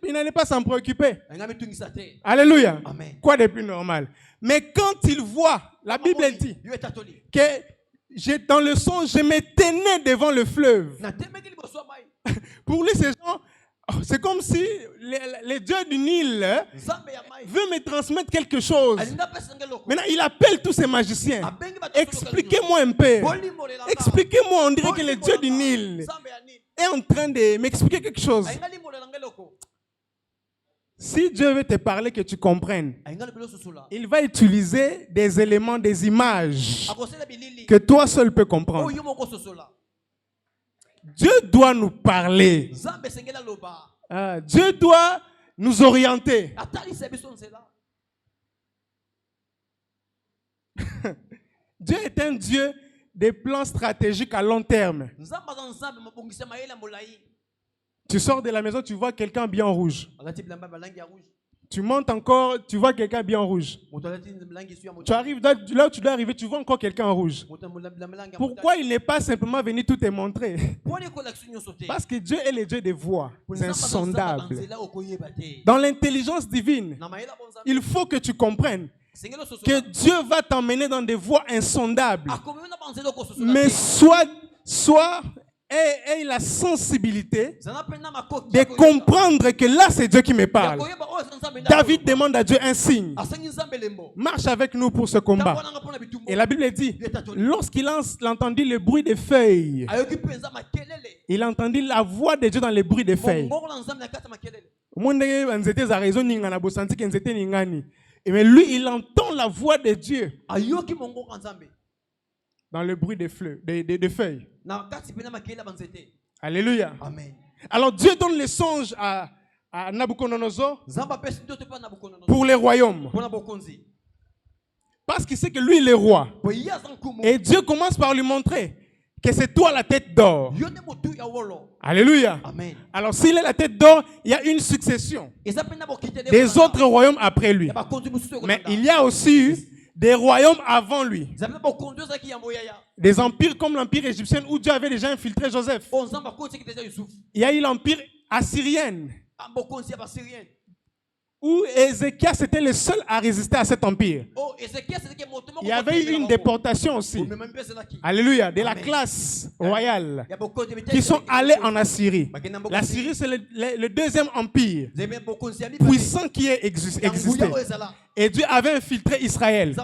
il n'allait pas s'en préoccuper.
Ngami tungisa te.
Alléluia.
Amen.
Quoi de plus normal? Mais quand il voit, la Bible dit
Yo etatoli.
que dans le songe, je me tenais devant le fleuve.
Na temeki liboso mai.
Pour lui, ces gens, c'est comme si les dieux du Nil
Nzambe ya mai.
veut me transmettre quelque chose.
Alinda pesa ngeloko.
Maintenant, il appelle tous ces magiciens.
Abengi bato.
Expliquez-moi un peu. Expliquez-moi, on dirait que le dieu du Nil
Nzambe ya nini?
est en train de m'expliquer quelque chose.
Aingali molela ngeloko.
Si Dieu veut te parler, que tu comprennes,
Aingali biloso sula.
il va utiliser des éléments, des images
Akosela bilili.
que toi seul peux comprendre.
Oyo moko sosola.
Dieu doit nous parler.
Nzambe sengela loba.
Dieu doit nous orienter.
Atali sebiso nzela.
Dieu est un Dieu des plans stratégiques à long terme.
Nzamba za nzambe mabongisa mayele molai.
Tu sors de la maison, tu vois quelqu'un bien en rouge.
Alati bilamba balangi ya rouge.
Tu montes encore, tu vois quelqu'un bien en rouge.
Moto alati bilangi su ya moto.
Tu arrives là où tu dois arriver, tu vois encore quelqu'un en rouge.
Moto bilangi ya moto.
Pourquoi il n'est pas simplement venu tout te montrer?
Poni ko l'action nyoso te.
Parce que Dieu est le Dieu des voies. C'est insondable.
Nzela okoyeba te.
Dans l'intelligence divine,
Na mayela bonzambe.
il faut que tu comprennes
Sengelo sosola.
que Dieu va t'emmener dans des voies insondables.
Akomena banzelo ko sosola.
Mais soit aie la sensibilité de comprendre que là, c'est Dieu qui me parle. David demande à Dieu un signe. Marche avec nous pour ce combat. Et la Bible dit, lorsqu'il entendit le bruit des feuilles, il entendit la voix de Dieu dans le bruit des feuilles. Mais lui, il entend la voix de Dieu dans le bruit des feuilles. Alléluia.
Amen.
Alors Dieu donne les songes à Nabucodonosor pour les royaumes. Parce qu'il sait que lui, il est roi. Et Dieu commence par lui montrer que c'est toi la tête d'or. Alléluia.
Amen.
Alors s'il est la tête d'or, il y a une succession des autres royaumes après lui. Mais il y a aussi eu des royaumes avant lui. Des empires comme l'empire égyptien où Dieu avait déjà infiltré Joseph. Il y a eu l'empire assyrien où Ézéchias était le seul à résister à cet empire. Il y avait eu une déportation aussi. Alléluia. De la classe royale qui sont allés en Assyrie. La Syrie, c'est le deuxième empire puissant qui existait. Et Dieu avait infiltré Israël.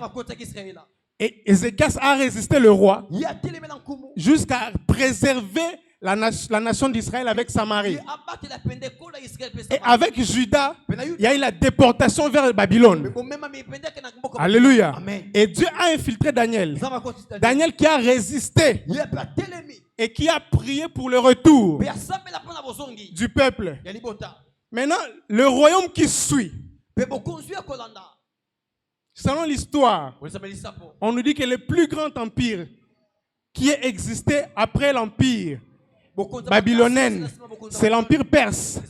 Et Ézéchias a résisté le roi jusqu'à préserver la nation d'Israël avec Samarie. Et avec Juda, il y a eu la déportation vers Babylone. Alléluia. Et Dieu a infiltré Daniel. Daniel qui a résisté et qui a prié pour le retour du peuple. Maintenant, le royaume qui suit, Selon l'histoire, on nous dit que le plus grand empire qui ait existé après l'empire babylonien, c'est l'empire perse.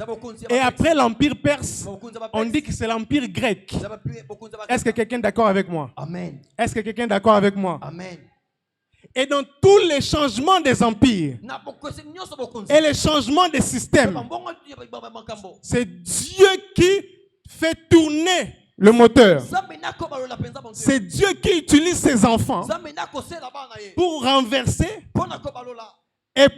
Et après l'empire perse, on dit que c'est l'empire grec. Est-ce que quelqu'un est d'accord avec moi?
Amen.
Est-ce que quelqu'un est d'accord avec moi?
Amen.
Et dans tous les changements des empires et les changements des systèmes, c'est Dieu qui fait tourner le moteur. C'est Dieu qui utilise ses enfants pour renverser et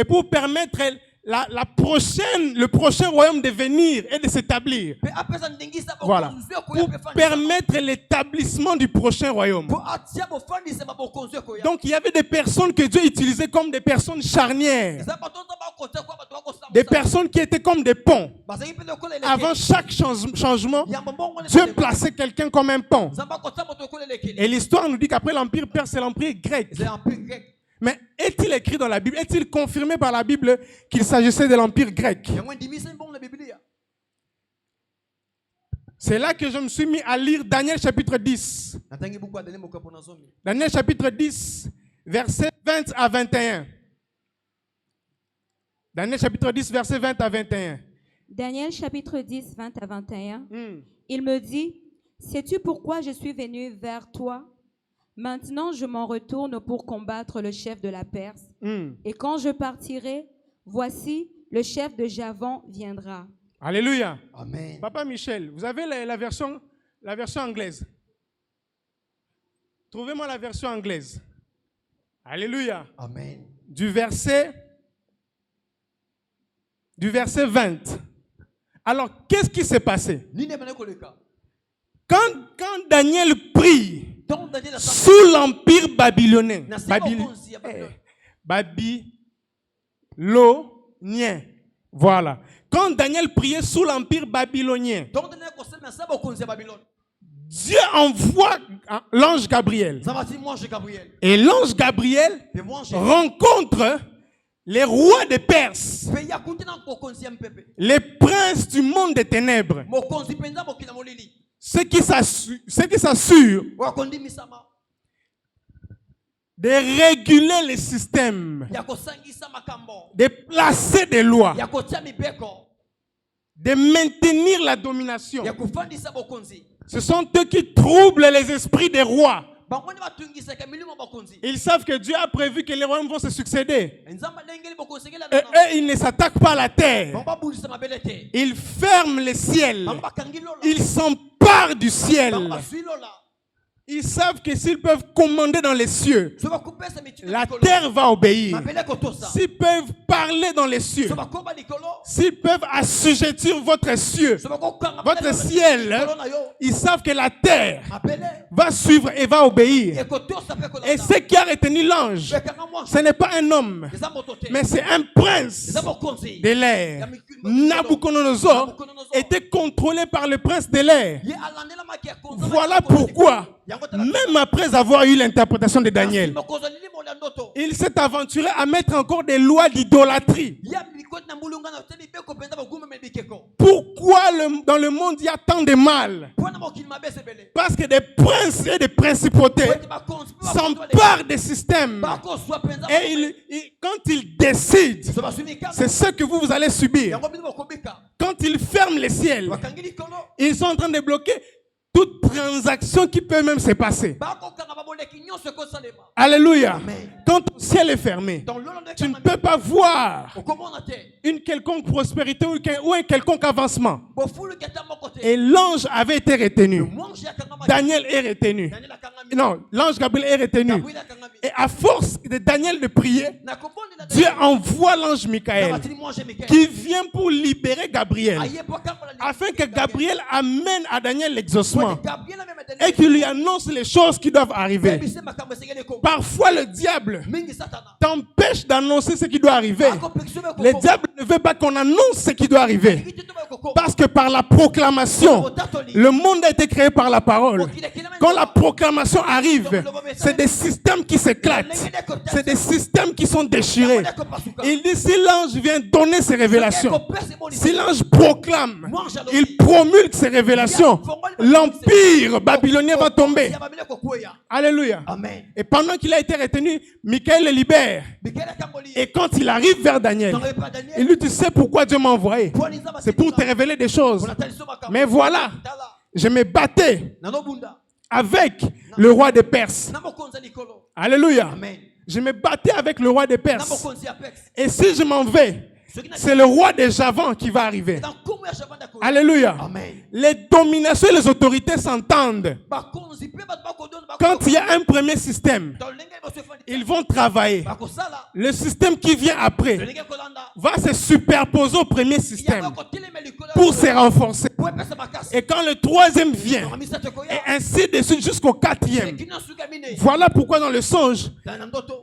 pour permettre le prochain royaume de venir et de s'établir. Voilà. Pour permettre l'établissement du prochain royaume. Donc il y avait des personnes que Dieu utilisait comme des personnes charnières. Des personnes qui étaient comme des ponts. Avant chaque changement, Dieu plaçait quelqu'un comme un pont. Et l'histoire nous dit qu'après l'empire perse, c'est l'empire grec. Mais est-il écrit dans la Bible, est-il confirmé par la Bible qu'il s'agissait de l'empire grec? C'est là que je me suis mis à lire Daniel chapitre 10. Daniel chapitre 10, versets 20 à 21. Daniel chapitre 10, versets 20 à 21.
Daniel chapitre 10, 20 à 21. Il me dit, sais-tu pourquoi je suis venu vers toi? Maintenant, je m'en retourne pour combattre le chef de la Perse. Et quand je partirai, voici, le chef de Javan viendra.
Alléluia.
Amen.
Papa Michel, vous avez la version anglaise. Trouvez-moi la version anglaise. Alléluia.
Amen.
Du verset 20. Alors, qu'est-ce qui s'est passé? Quand Daniel prie sous l'empire babylonien, babylonien, voilà. Quand Daniel priait sous l'empire babylonien, Dieu envoie l'ange Gabriel. Et l'ange Gabriel rencontre les rois des Perses, les princes du monde des ténèbres. Ceux qui s'assurent de réguler les systèmes, de placer des lois, de maintenir la domination. Ce sont eux qui troublent les esprits des rois. Ils savent que Dieu a prévu que les royaumes vont se succéder. Et eux, ils ne s'attaquent pas à la terre. Ils ferment les ciels. Ils s'emparent du ciel. Ils savent que s'ils peuvent commander dans les cieux, la terre va obéir. S'ils peuvent parler dans les cieux, s'ils peuvent assujettir votre ciel, ils savent que la terre va suivre et va obéir. Et ce qui a retenu l'ange, ce n'est pas un homme, mais c'est un prince de l'air. Nabuchodonosor était contrôlé par le prince de l'air. Voilà pourquoi, même après avoir eu l'interprétation de Daniel, il s'est aventuré à mettre encore des lois d'idolâtrie. Pourquoi dans le monde il y a tant de mal? Parce que des princes et des principautés s'emparent des systèmes. Et quand ils décident, c'est ce que vous allez subir. Quand ils ferment les ciels, ils sont en train de bloquer toute transaction qui peut même se passer. Alléluia.
Amen.
Quand ton ciel est fermé, tu ne peux pas voir une quelconque prospérité ou un quelconque avancement. Et l'ange avait été retenu. Daniel est retenu. Non, l'ange Gabriel est retenu. Et à force de Daniel de prier, Dieu envoie l'ange Michael qui vient pour libérer Gabriel, afin que Gabriel amène à Daniel l'exaucement et qu'il lui annonce les choses qui doivent arriver. Parfois le diable t'empêche d'annoncer ce qui doit arriver. Le diable ne veut pas qu'on annonce ce qui doit arriver, parce que par la proclamation, le monde a été créé par la parole. Quand la proclamation arrive, c'est des systèmes qui s'éclatent. C'est des systèmes qui sont déchirés. Il dit, si l'ange vient donner ses révélations, si l'ange proclame, il promulgue ses révélations, l'empire babylonien va tomber. Alléluia.
Amen.
Et pendant qu'il a été retenu, Michael le libère. Et quand il arrive vers Daniel, il lui dit, tu sais pourquoi Dieu m'a envoyé? C'est pour te révéler des choses. Mais voilà, je me battais avec le roi des Perses. Alléluia. Je me battais avec le roi des Perses. Et si je m'en vais, c'est le roi des Javans qui va arriver. Alléluia. Les dominations et les autorités s'entendent. Quand il y a un premier système, ils vont travailler. Le système qui vient après va se superposer au premier système pour se renforcer. Et quand le troisième vient, et ainsi de suite jusqu'au quatrième. Voilà pourquoi dans le songe,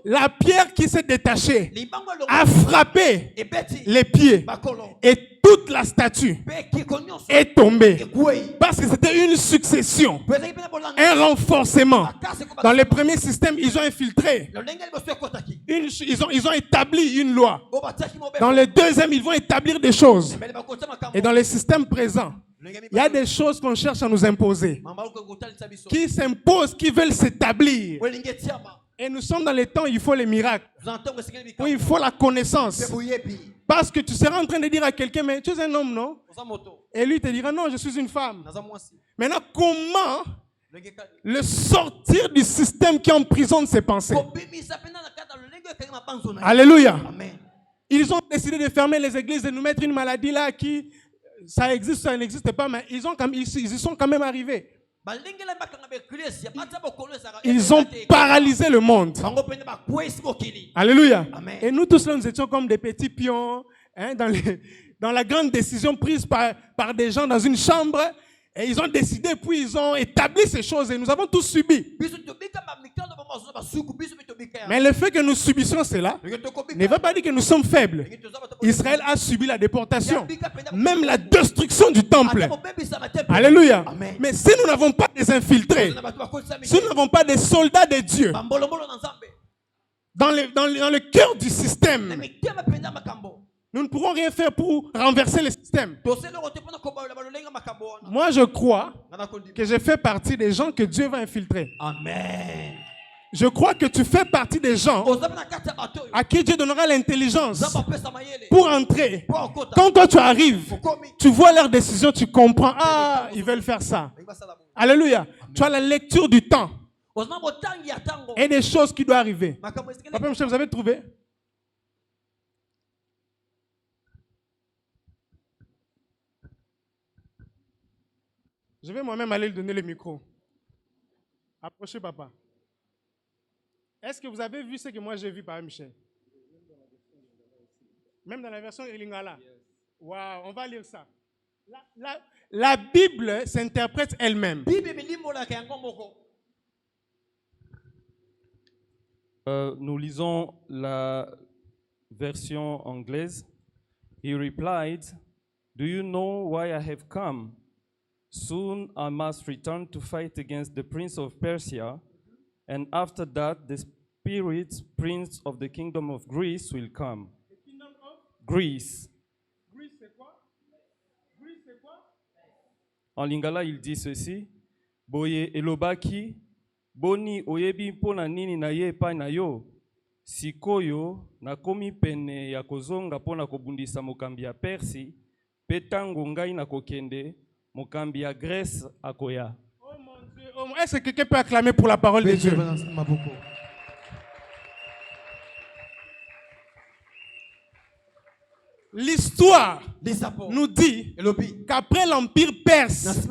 la pierre qui s'est détachée a frappé les pieds et toute la statue est tombée parce que c'était une succession, un renforcement. Dans le premier système, ils ont infiltré, ils ont établi une loi. Dans le deuxième, ils vont établir des choses. Et dans le système présent, il y a des choses qu'on cherche à nous imposer, qui s'imposent, qui veulent s'établir. Et nous sommes dans les temps où il faut les miracles, où il faut la connaissance. Parce que tu seras en train de dire à quelqu'un, mais tu es un homme, non? Et lui te dira, non, je suis une femme. Maintenant, comment le sortir du système qui emprisonne ses pensées? Alléluia. Ils ont décidé de fermer les églises, de nous mettre une maladie là qui, ça existe, ça n'existe pas, mais ils y sont quand même arrivés. Ils ont paralysé le monde. Alléluia.
Amen.
Et nous tous là, nous étions comme des petits pions, hein, dans la grande décision prise par des gens dans une chambre. Et ils ont décidé, puis ils ont établi ces choses et nous avons tous subi. Mais le fait que nous subissions cela ne veut pas dire que nous sommes faibles. Israël a subi la déportation, même la destruction du temple. Alléluia.
Amen.
Mais si nous n'avons pas des infiltrés, si nous n'avons pas des soldats de Dieu dans le cœur du système, nous ne pourrons rien faire pour renverser le système. Moi, je crois que je fais partie des gens que Dieu va infiltrer.
Amen.
Je crois que tu fais partie des gens à qui Dieu donnera l'intelligence pour entrer. Quand toi tu arrives, tu vois leurs décisions, tu comprends. Ah, ils veulent faire ça. Alléluia. Tu as la lecture du temps et des choses qui doivent arriver. Papa Michel, vous avez trouvé? Je vais moi-même aller lui donner le micro. Approchez, papa. Est-ce que vous avez vu ce que moi j'ai vu, Papa Michel? Même dans la version Lingala. Waouh, on va lire ça. La Bible s'interprète elle-même.
Nous lisons la version anglaise. He replied, "Do you know why I have come? Soon I must return to fight against the prince of Persia, and after that the spirit prince of the kingdom of Greece will come."
The kingdom of
Greece.
Greece, c'est quoi? Greece, c'est quoi?
En lingala, il dit ceci: Boye elobaki, boni oyebi mpona nini na ye epai na yo, sikoyo nakomi pene ya kozonga mpona kobundisa mokambi ya Persi, mpe tango ngai nakokende, mokambi ya Grèce akoya.
Oh mon Dieu, oh, est-ce que quelqu'un peut acclamer pour la parole de Dieu? L'histoire nous dit qu'après l'empire perse,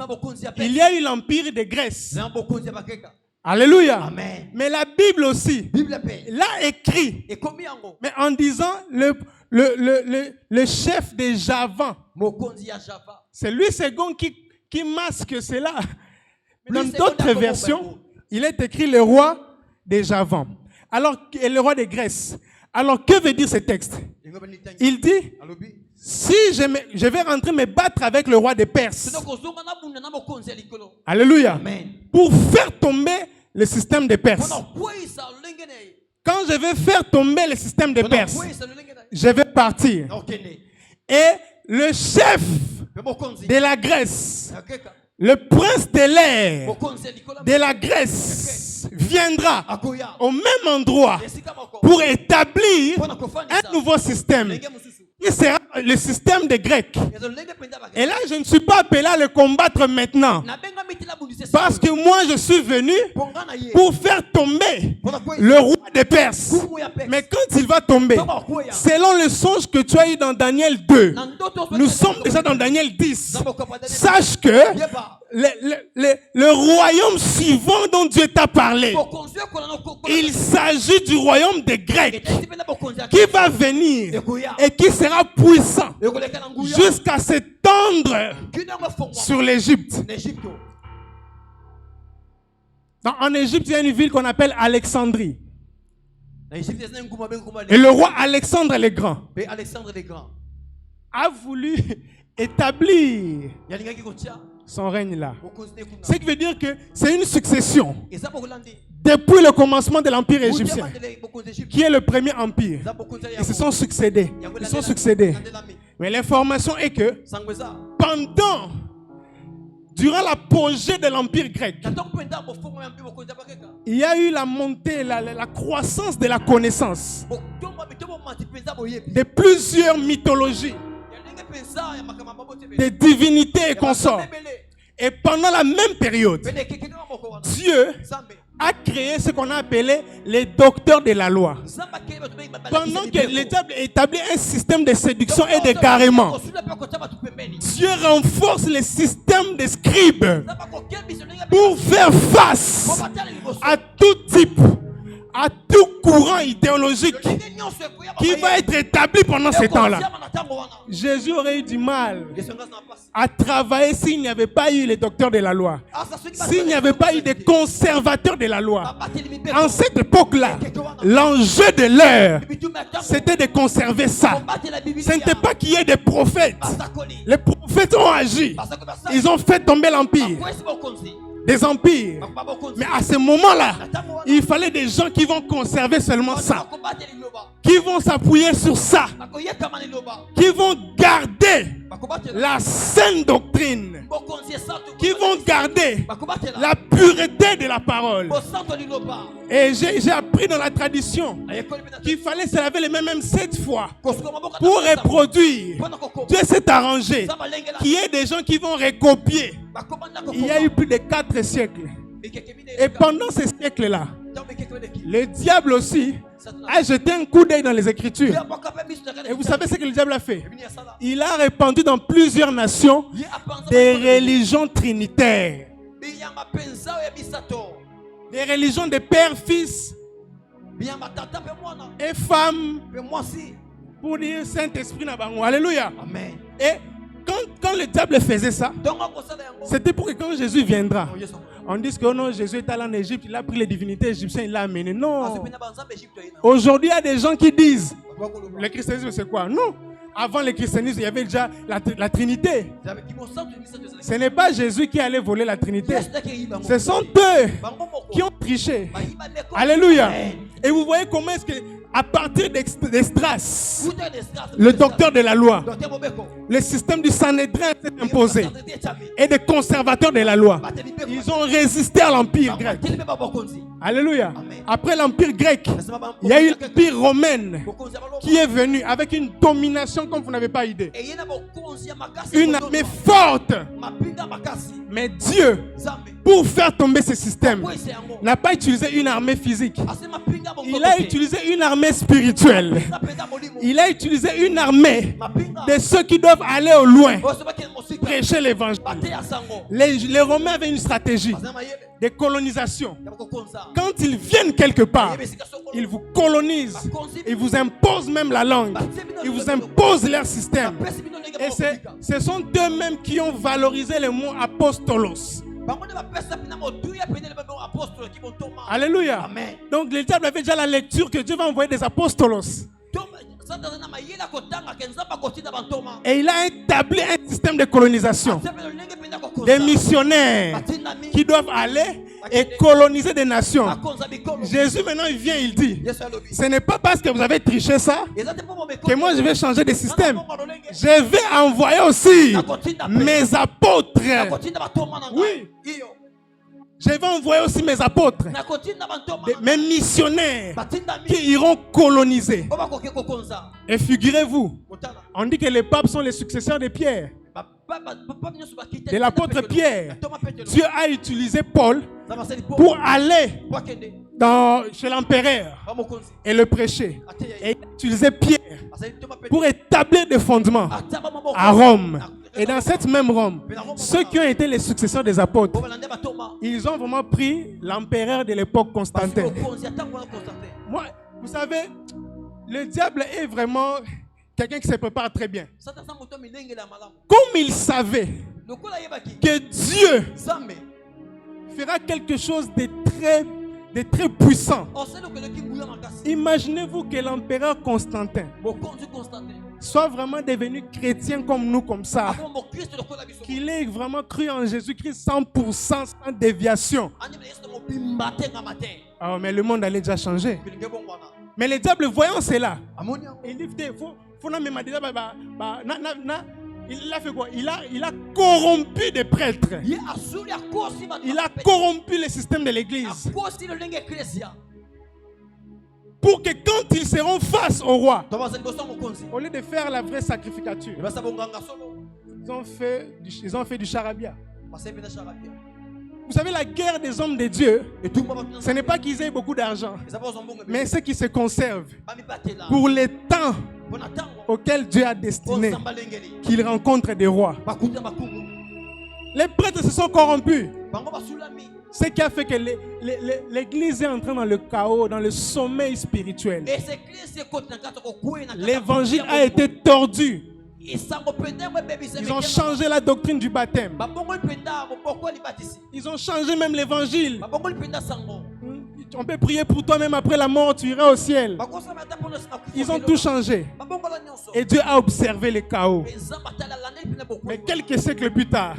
il y a eu l'empire de Grèce. Alléluia.
Amen.
Mais la Bible aussi l'a écrit, mais en disant le chef des Javans. C'est lui second qui masque cela. Dans d'autres versions, il est écrit le roi des Javans. Alors, et le roi de Grèce. Alors, que veut dire ce texte? Il dit, si je vais rentrer me battre avec le roi des Perses. Alléluia.
Amen.
pour faire tomber le système des Perses. Quand je vais faire tomber le système des Perses, je vais partir. Et le chef de la Grèce, le prince de l'air de la Grèce, viendra au même endroit pour établir un nouveau système qui sera le système des Grecs. Et là, je ne suis pas appelé à le combattre maintenant, parce que moi, je suis venu pour faire tomber le roi des Perses. Mais quand il va tomber, selon le songe que tu as eu dans Daniel 2, nous sommes déjà dans Daniel 10. Sache que le royaume suivant dont Dieu t'a parlé, il s'agit du royaume des Grecs qui va venir et qui sera puissant jusqu'à s'étendre sur l'Égypte. En Égypte, il y a une ville qu'on appelle Alexandrie. Et le roi Alexandre le Grand a voulu établir son règne là. Ce qui veut dire que c'est une succession depuis le commencement de l'empire égyptien, qui est le premier empire. Ils se sont succédés. Ils sont succédés. Mais l'information est que durant l'apogée de l'empire grec, il y a eu la montée, la croissance de la connaissance de plusieurs mythologies, des divinités et consorts. Et pendant la même période, Dieu a créé ce qu'on a appelé les docteurs de la loi. Pendant que le diable établit un système de séduction et d'égarement, Dieu renforce le système des scribes pour faire face à tout type, à tout courant idéologique qui va être établi pendant ce temps-là. Jésus aurait eu du mal à travailler s'il n'y avait pas eu les docteurs de la loi, s'il n'y avait pas eu des conservateurs de la loi. En cette époque-là, l'enjeu de l'heure, c'était de conserver ça. Ce n'était pas qu'il y ait des prophètes. Les prophètes ont agi. Ils ont fait tomber l'empire. Des empires. Mais à ce moment-là, il fallait des gens qui vont conserver seulement ça, qui vont s'appuyer sur ça, qui vont garder la saine doctrine, qui vont garder la pureté de la parole. Et j'ai appris dans la tradition qu'il fallait se laver les mains même 7 fois pour reproduire. Dieu s'est arrangé qu'il y ait des gens qui vont recopier. Il y a eu plus de 4 siècles. Et pendant ces siècles-là, le diable aussi a jeté un coup d'œil dans les Écritures. Et vous savez ce que le diable a fait? Il a répandu dans plusieurs nations des religions trinitaires. Des religions de père, fils et femme, pour dire Saint-Esprit. Alléluia. Et quand le diable faisait ça, c'était pour que quand Jésus viendra, on dise que oh non, Jésus est allé en Égypte, il a pris les divinités égyptiennes, il l'a amené. Non. Aujourd'hui, il y a des gens qui disent le christianisme c'est quoi? Non. Avant le christianisme, il y avait déjà la Trinité. Ce n'est pas Jésus qui allait voler la Trinité. Ce sont eux qui ont triché. Alléluia. Et vous voyez comment est-ce que, à partir d'Esdras, le docteur de la loi, le système du Sanhédrin s'est imposé. Et des conservateurs de la loi, ils ont résisté à l'empire grec. Alléluia. Après l'empire grec, il y a eu l'empire romain qui est venu avec une domination comme vous n'avez pas idée. Une armée forte. Mais Dieu, pour faire tomber ce système, n'a pas utilisé une armée physique. Il a utilisé une armée spirituelle. Il a utilisé une armée de ceux qui doivent aller au loin, prêcher l'évangile. Les Romains avaient une stratégie de colonisation. Quand ils viennent quelque part, ils vous colonisent. Ils vous imposent même la langue. Ils vous imposent leur système. Et ce sont eux-mêmes qui ont valorisé le mot apostolos. Alléluia. Amen. Donc le diable avait déjà la lecture que Dieu va envoyer des apostolos. Et il a établi un système de colonisation. Des missionnaires qui doivent aller et coloniser des nations. Jésus maintenant il vient, il dit, ce n'est pas parce que vous avez triché ça que moi je vais changer de système. Je vais envoyer aussi mes apôtres. Oui. Je vais envoyer aussi mes apôtres, mes missionnaires qui iront coloniser. Et figurez-vous, on dit que les papes sont les successeurs de Pierre, de l'apôtre Pierre. Dieu a utilisé Paul pour aller chez l'empereur et le prêcher. Et il a utilisé Pierre pour établir des fondements à Rome. Et dans cette même Rome, ceux qui ont été les successeurs des apôtres, ils ont vraiment pris l'empereur de l'époque, Constantin. Moi, vous savez, le diable est vraiment quelqu'un qui se prépare très bien. Comme il savait que Dieu fera quelque chose de très puissant. Imaginez-vous que l'empereur Constantin soit vraiment devenu chrétien comme nous, comme ça. Qu'il ait vraiment cru en Jésus-Christ 100%, sans déviation. Oh, mais le monde allait déjà changer. Mais le diable, voyant cela, il dit, il a fait quoi? Il a corrompu des prêtres. Il a corrompu le système de l'église. Pour que quand ils seront face au roi, au lieu de faire la vraie sacrificature, ils ont fait du charabia. Vous savez, la guerre des hommes de Dieu, ce n'est pas qu'ils aient beaucoup d'argent, mais c'est qu'ils se conservent pour les temps auxquels Dieu a destiné qu'ils rencontrent des rois. Les prêtres se sont corrompus. Ce qui a fait que l'église est entrée dans le chaos, dans le sommeil spirituel. L'évangile a été tordu. Ils ont changé la doctrine du baptême. Ils ont changé même l'évangile. On peut prier pour toi, même après la mort, tu iras au ciel. Ils ont tout changé. Et Dieu a observé le chaos. Mais quelques siècles plus tard,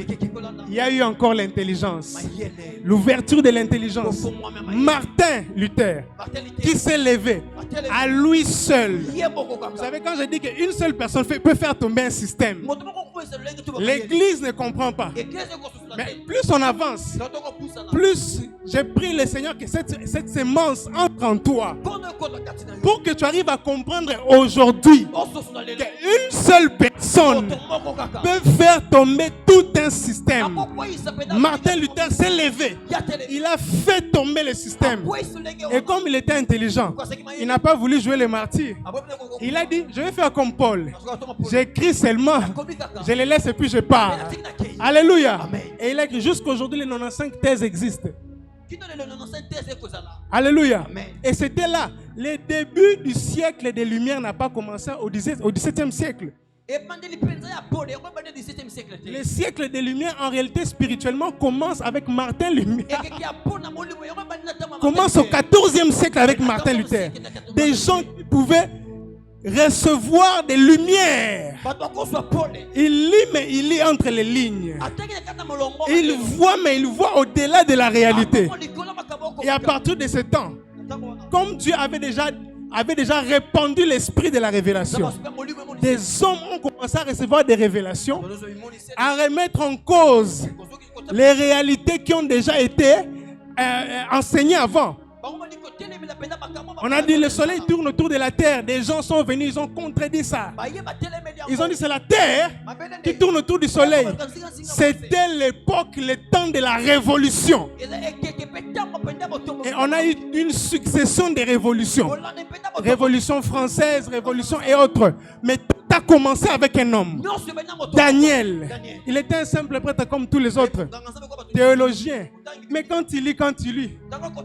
il y a eu encore l'intelligence. L'ouverture de l'intelligence. Martin Luther, qui s'est levé à lui seul. Vous savez, quand je dis qu'une seule personne peut faire tomber un système, l'église ne comprend pas. Mais plus on avance, plus j'ai prié le Seigneur que cette sémence entre en toi pour que tu arrives à comprendre aujourd'hui qu'une seule personne peut faire tomber tout un système. Martin Luther s'est levé. Il a fait tomber le système. Et comme il était intelligent, il n'a pas voulu jouer le martyr. Il a dit, je vais faire comme Paul. J'écris seulement, je les laisse et puis je pars. Alléluia. Et il a dit, jusqu'aujourd'hui, les 95 thèses existent. Alléluia. Et c'était là. Le début du siècle des Lumières n'a pas commencé au XVIIe siècle. Le siècle des Lumières, en réalité, spirituellement, commence avec Martin Lumière. Commence au XIVe siècle avec Martin Luther. Des gens qui pouvaient recevoir des lumières. Il lit, mais il lit entre les lignes. Il voit, mais il voit au-delà de la réalité. Et à partir de ce temps, comme Dieu avait déjà répandu l'esprit de la révélation, des hommes ont commencé à recevoir des révélations, à remettre en cause les réalités qui ont déjà été enseignées avant. On a dit le soleil tourne autour de la terre. Des gens sont venus, ils ont contredit ça. Ils ont dit c'est la terre qui tourne autour du soleil. C'était l'époque, le temps de la révolution. Et on a eu une succession de révolutions. Révolution française, révolution et autres. Mais tout a commencé avec un homme. Daniel. Il était un simple prêtre comme tous les autres. Théologien. Mais quand il lit,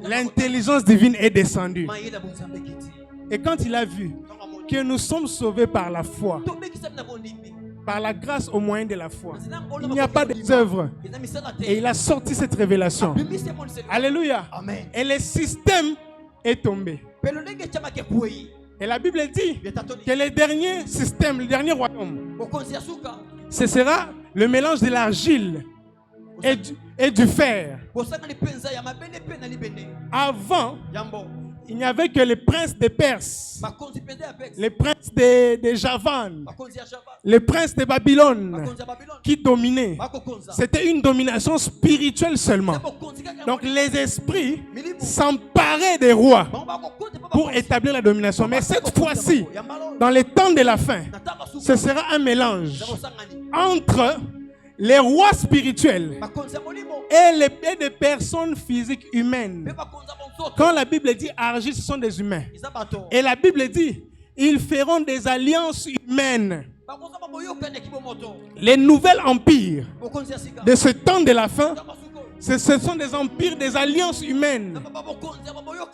l'intelligence divine est descendue. Et quand il a vu que nous sommes sauvés par la foi, par la grâce au moyen de la foi, il n'y a pas d'œuvre. Et il a sorti cette révélation. Alléluia. Et le système est tombé. Et la Bible dit que le dernier système, le dernier royaume, ce sera le mélange de l'argile et du fer.
bosangani penza ya mabele pe na libende
Avant,
yambo
il n'y avait que les princes des Perses,
bakonzi penza ya Perse
les princes de Javan,
bakonzi ya Java
les princes de Babylone
bakonzi ya Babylone
qui dominaient.
bakokonza
C'était une domination spirituelle seulement.
bakonzi kaka
Donc les esprits s'emparaient des rois pour établir la domination. Mais cette fois-ci, dans les temps de la fin, ce sera un mélange entre les rois spirituels et des personnes physiques humaines. Quand la Bible dit argile, ce sont des humains. Et la Bible dit, ils feront des alliances humaines. Les nouveaux empires de ce temps de la fin, ce sont des empires, des alliances humaines.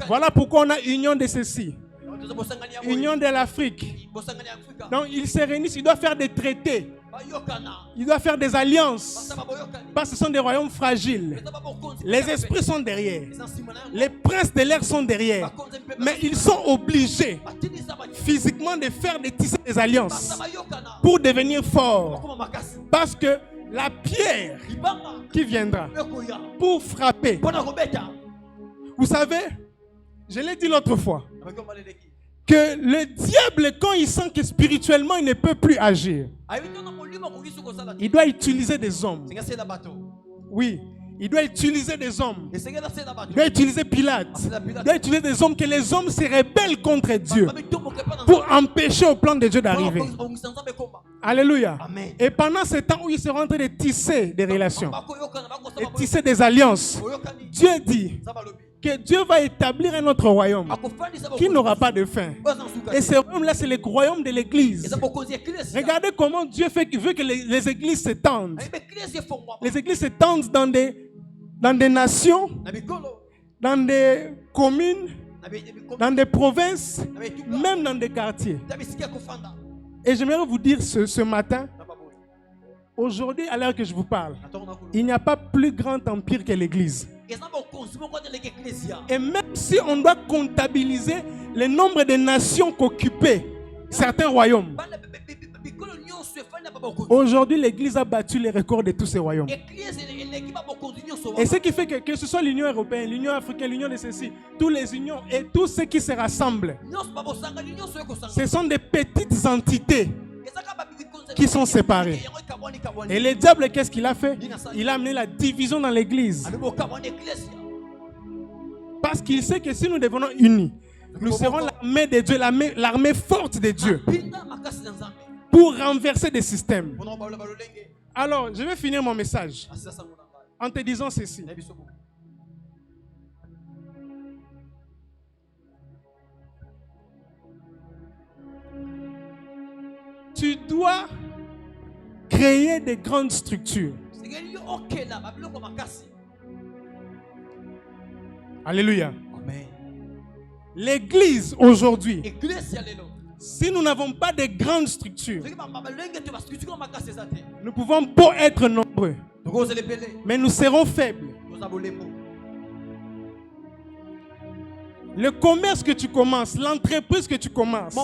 Voilà pourquoi on a union de ceci, union de l'Afrique. Donc ils se réunissent, ils doivent faire des traités, ils doivent faire des alliances, parce que ce sont des royaumes fragiles. Les esprits sont derrière, les princes de l'air sont derrière, mais ils sont obligés physiquement de faire des alliances pour devenir forts, parce que la pierre qui viendra pour frapper, vous savez, je l'ai dit l'autre fois, que le diable, quand il sent que spirituellement il ne peut plus agir, il doit utiliser des hommes. Oui, il doit utiliser des hommes. Il doit utiliser Pilate. Il doit utiliser des hommes, que les hommes se rebellent contre Dieu pour empêcher au plan de Dieu d'arriver. Alléluia.
Amen.
Et pendant ce temps où ils seront en train de tisser des relations, de tisser des alliances, Dieu dit que Dieu va établir un autre royaume qui n'aura pas de fin. Et ce royaume-là, c'est le royaume de l'Église. Regardez comment Dieu veut que les églises s'étendent. Les églises s'étendent dans des nations, dans des communes, dans des provinces, même dans des quartiers. Et j'aimerais vous dire ce matin, aujourd'hui, à l'heure que je vous parle, il n'y a pas plus grand empire que l'Église. Et même si on doit comptabiliser le nombre de nations qu'occupaient certains royaumes, aujourd'hui l'Église a battu les records de tous ces royaumes. Et ce qui fait que ce soit l'Union européenne, l'Union africaine, l'Union de ceci, tous les unions et tous ceux qui se rassemblent, ce sont des petites entités qui sont séparés. Et le diable, qu'est-ce qu'il a fait? Il a amené la division dans l'église. Parce qu'il sait que si nous devenons unis, nous serons l'armée de Dieu, l'armée forte de Dieu, pour renverser des systèmes. Alors, je vais finir mon message en te disant ceci. Tu dois créer des grandes structures. Alléluia. L'église aujourd'hui, si nous n'avons pas de grandes structures, nous pouvons pas être nombreux, mais nous serons faibles. Le commerce que tu commences, l'entreprise que tu commences,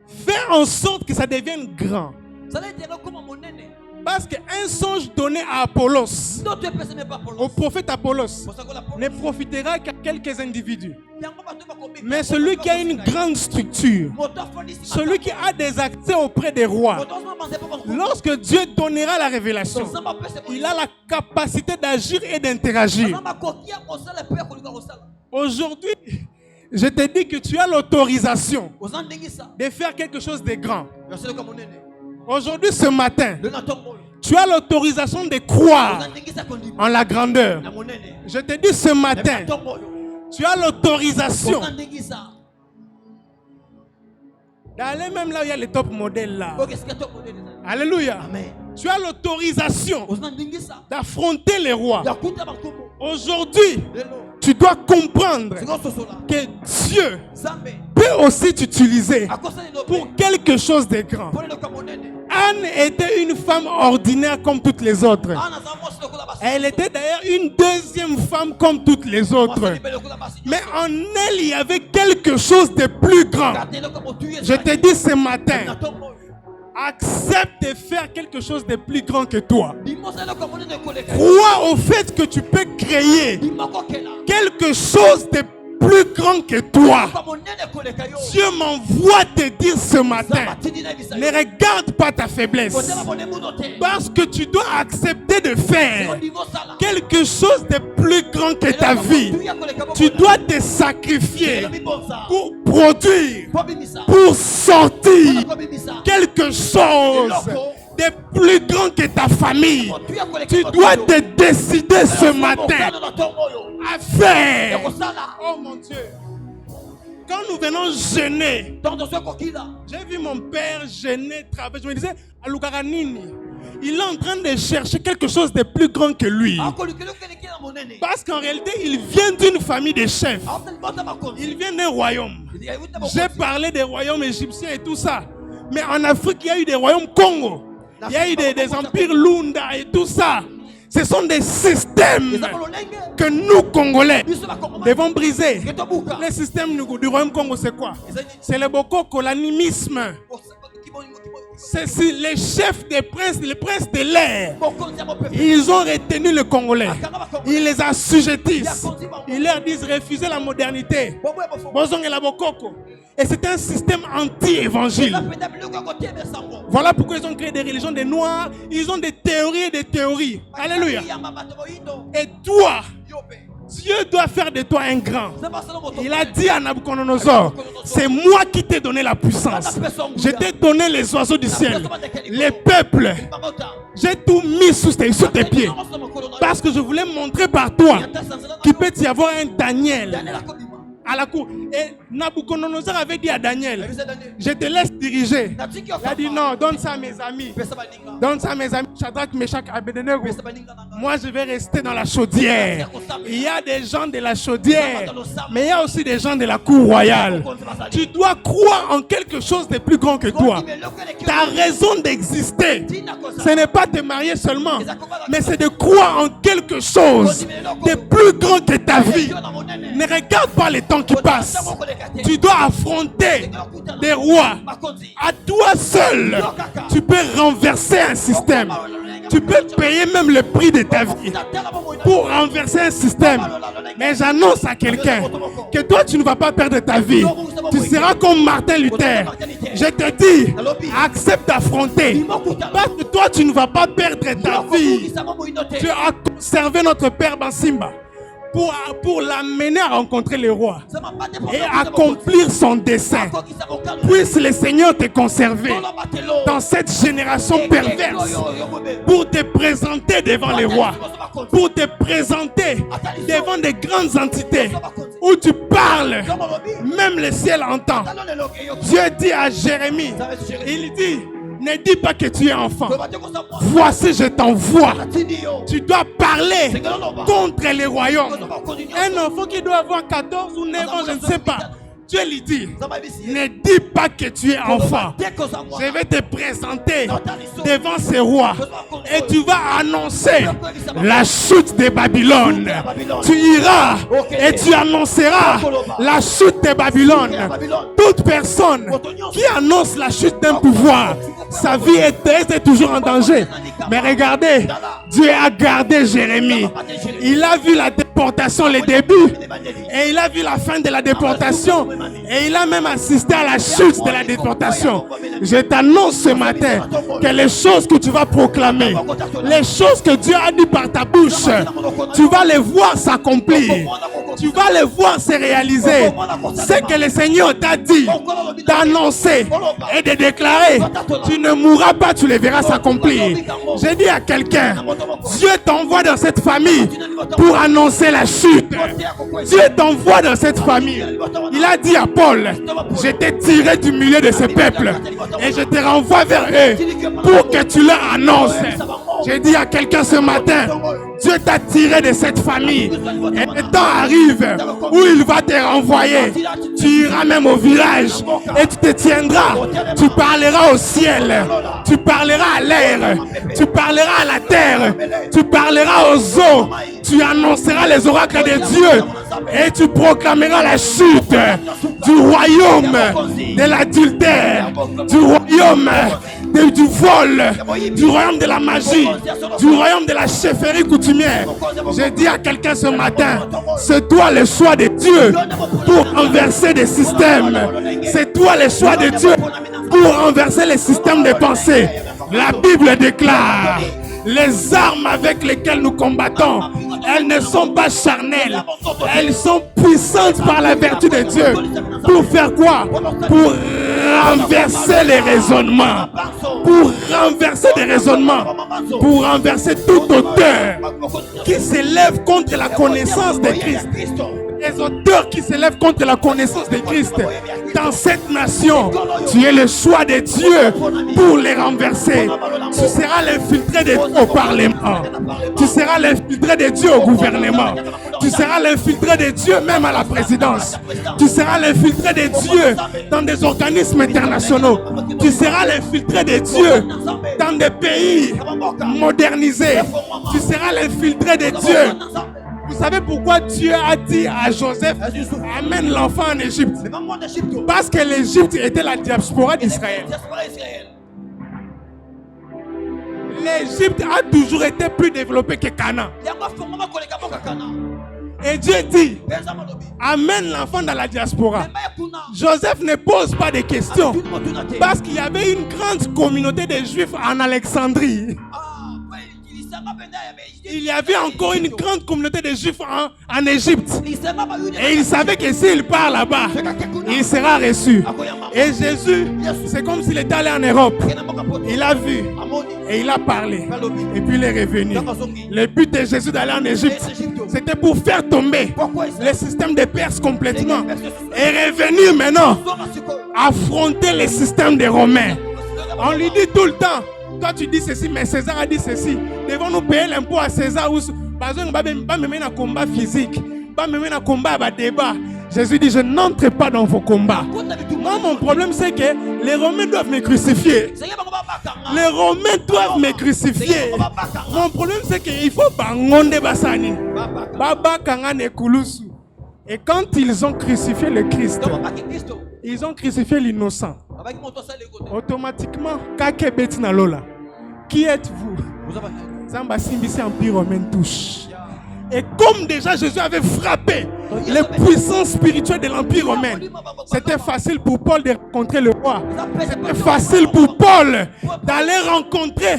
fais en sorte que ça devienne grand. Parce qu'un songe donné à Apollos, au prophète Apollos, ne profitera qu'à quelques individus. Mais celui qui a une grande structure, celui qui a des accès auprès des rois, lorsque Dieu donnera la révélation, il a la capacité d'agir et d'interagir. Aujourd'hui, je te dis que tu as l'autorisation de faire quelque chose de grand. Aujourd'hui, ce matin, tu as l'autorisation de croire en la grandeur. Je te dis ce matin, tu as l'autorisation d'aller même là où il y a les top modèles là. Alléluia. Tu as l'autorisation d'affronter les rois. Aujourd'hui, tu dois comprendre que Dieu peut aussi t'utiliser pour quelque chose de grand. Anne était une femme ordinaire comme toutes les autres. Elle était d'ailleurs une deuxième femme comme toutes les autres. Mais en elle, il y avait quelque chose de plus grand. Je te dis ce matin, Accepte de faire quelque chose de plus grand que toi.
Bimosala eloko monene koleka yo.
Crois au fait que tu peux créer
Bimakokela.
quelque chose de plus grand que toi.
Eloko monene koleka yo.
Dieu m'envoie te dire ce matin,
Nzambe atindi na biso yo.
ne regarde pas ta faiblesse.
Kotala bolembuno te.
Parce que tu dois accepter de faire
Ondimosala.
quelque chose de plus grand que ta vie. Tu dois te sacrifier pour produire, pour sortir quelque chose de plus grand que ta famille. Tu dois te décider ce matin à faire. Oh mon Dieu. Quand nous venons jeûner, j'ai vu mon père jeûner, travailler. Je me disais, Alukaranini, il est en train de chercher quelque chose de plus grand que lui. Parce qu'en réalité, il vient d'une famille de chefs. Il vient d'un royaume. J'ai parlé des royaumes égyptiens et tout ça. Mais en Afrique, il y a eu des royaumes Congo. Il y a eu des empires Lunda et tout ça. Ce sont des systèmes que nous, Congolais, devons briser. Le système du royaume Congo, c'est quoi? C'est le bokoko, l'animisme. C'est les chefs des princes, les princes de l'air. Ils ont retenu le Congolais. Ils les assujettissent. Ils leur disent refuser la modernité. Et c'est un système anti-évangile. Voilà pourquoi ils ont créé des religions des Noirs. Ils ont des théories et des théories. Alléluia. Et toi, Dieu doit faire de toi un grand. Il a dit à Nabucodonosor, c'est moi qui t'ai donné la puissance. Je t'ai donné les oiseaux du ciel, les peuples. J'ai tout mis sous tes pieds. Parce que je voulais montrer par toi qu'il peut y avoir un Daniel à la cour. Et Nabucodonosor avait dit à Daniel, je te laisse diriger. Il a dit non, donne ça à mes amis. Donne ça à mes amis. Shadrach, Meshach, Abednego. Moi, je vais rester dans la chaudière. Il y a des gens de la chaudière, mais il y a aussi des gens de la cour royale. Tu dois croire en quelque chose de plus grand que toi. Ta raison d'exister, ce n'est pas te marier seulement, mais c'est de croire en quelque chose de plus grand que ta vie. Ne regarde pas les temps qui passent. Tu dois affronter des rois. À toi seul, tu peux renverser un système. Tu peux payer même le prix de ta vie pour renverser un système. Mais j'annonce à quelqu'un que toi, tu ne vas pas perdre ta vie. Tu seras comme Martin Luther. Je te dis, accepte d'affronter. Parce que toi, tu ne vas pas perdre ta vie. Tu as conservé notre père Bansimba pour l'amener à rencontrer le roi et accomplir son dessein. Puisse le Seigneur te conserver dans cette génération perverse pour te présenter devant les rois, pour te présenter devant des grandes entités où tu parles, même le ciel entend. Dieu dit à Jérémie, il dit, ne dis pas que tu es enfant. Voici, je t'envoie. Tu dois parler contre les royaumes. Un enfant qui doit avoir 14 ou 9 ans, je ne sais pas. Dieu lui dit, ne dis pas que tu es enfant. Je vais te présenter devant ces rois et tu vas annoncer la chute de Babylone. Tu iras et tu annonceras la chute de Babylone. Toute personne qui annonce la chute d'un pouvoir, sa vie est toujours en danger. Mais regardez, Dieu a gardé Jérémie. Il a vu la déportation, les débuts, et il a vu la fin de la déportation. Et il a même assisté à la chute de la déportation. Je t'annonce ce matin que les choses que tu vas proclamer, les choses que Dieu a dit par ta bouche, tu vas les voir s'accomplir. Tu vas les voir se réaliser. Ce que le Seigneur t'a dit, d'annoncer et de déclarer, tu ne mourras pas, tu les verras s'accomplir. J'ai dit à quelqu'un, Dieu t'envoie dans cette famille pour annoncer la chute. Dieu t'envoie dans cette famille. Il a dit à Paul, je t'ai tiré du milieu de ce peuple et je te renvoie vers eux pour que tu leur annonces. J'ai dit à quelqu'un ce matin, Dieu t'a tiré de cette famille et le temps arrive où il va te renvoyer. Tu iras même au village et tu te tiendras. Tu parleras au ciel, tu parleras à l'air, tu parleras à la terre, tu parleras aux eaux, tu annonceras les oracles de Dieu et tu proclameras la chute du royaume de l'adultère, du royaume du vol, du royaume de la magie, du royaume de la chefferie coutumière. Je dis à quelqu'un ce matin, c'est toi le choix de Dieu pour renverser des systèmes. C'est toi le choix de Dieu pour renverser les systèmes de pensée. La Bible déclare, les armes avec lesquelles nous combattons, elles ne sont pas charnelles, elles sont puissantes par la vertu de Dieu. Pour faire quoi? Pour renverser les raisonnements, pour renverser des raisonnements, pour renverser tout auteur qui s'élève contre la connaissance de Christ. Les auteurs qui s'élèvent contre la connaissance de Christ dans cette nation, tu es le choix de Dieu pour les renverser. Tu seras l'infiltré de Dieu au Parlement, tu seras l'infiltré de Dieu au gouvernement, tu seras l'infiltré de Dieu même à la présidence, tu seras l'infiltré de Dieu dans des organismes internationaux, tu seras l'infiltré de Dieu dans des pays modernisés, tu seras l'infiltré de Dieu. Vous savez pourquoi Dieu a dit à Joseph, amène l'enfant en Égypte? Parce que l'Égypte était la diaspora d'Israël. L'Égypte a toujours été plus développée que Canaan. Et Dieu dit, amène l'enfant dans la diaspora. Joseph ne pose pas de questions parce qu'il y avait une grande communauté de Juifs en Alexandrie. Il y avait encore une grande communauté de Juifs en Égypte. Et il savait que s'il part là-bas, il sera reçu. Et Jésus, c'est comme s'il était allé en Europe. Il a vu et il a parlé. Et puis il est revenu. Le but de Jésus d'aller en Égypte, c'était pour faire tomber le système des Perses complètement. Et revenir maintenant, affronter le système des Romains. On lui dit tout le temps, toi tu dis ceci, mais César a dit ceci. Devons-nous payer l'impôt à César ou pas me mener un combat physique, pas me mener un combat à débat. Jésus dit, je n'entre pas dans vos combats. Moi, mon problème, c'est que les Romains doivent me crucifier. Les Romains doivent me crucifier. Mon problème, c'est qu'il faut bangonde basani. Baba kangane kulusu. Et quand ils ont crucifié le Christ, ils ont crucifié l'innocent. Automatiquement, kake betina lola. Qui êtes-vous? Zamba Simbisi Empire romain touche. Et comme déjà Jésus avait frappé les puissances spirituelles de l'Empire romain, c'était facile pour Paul de rencontrer le roi. C'était facile pour Paul d'aller rencontrer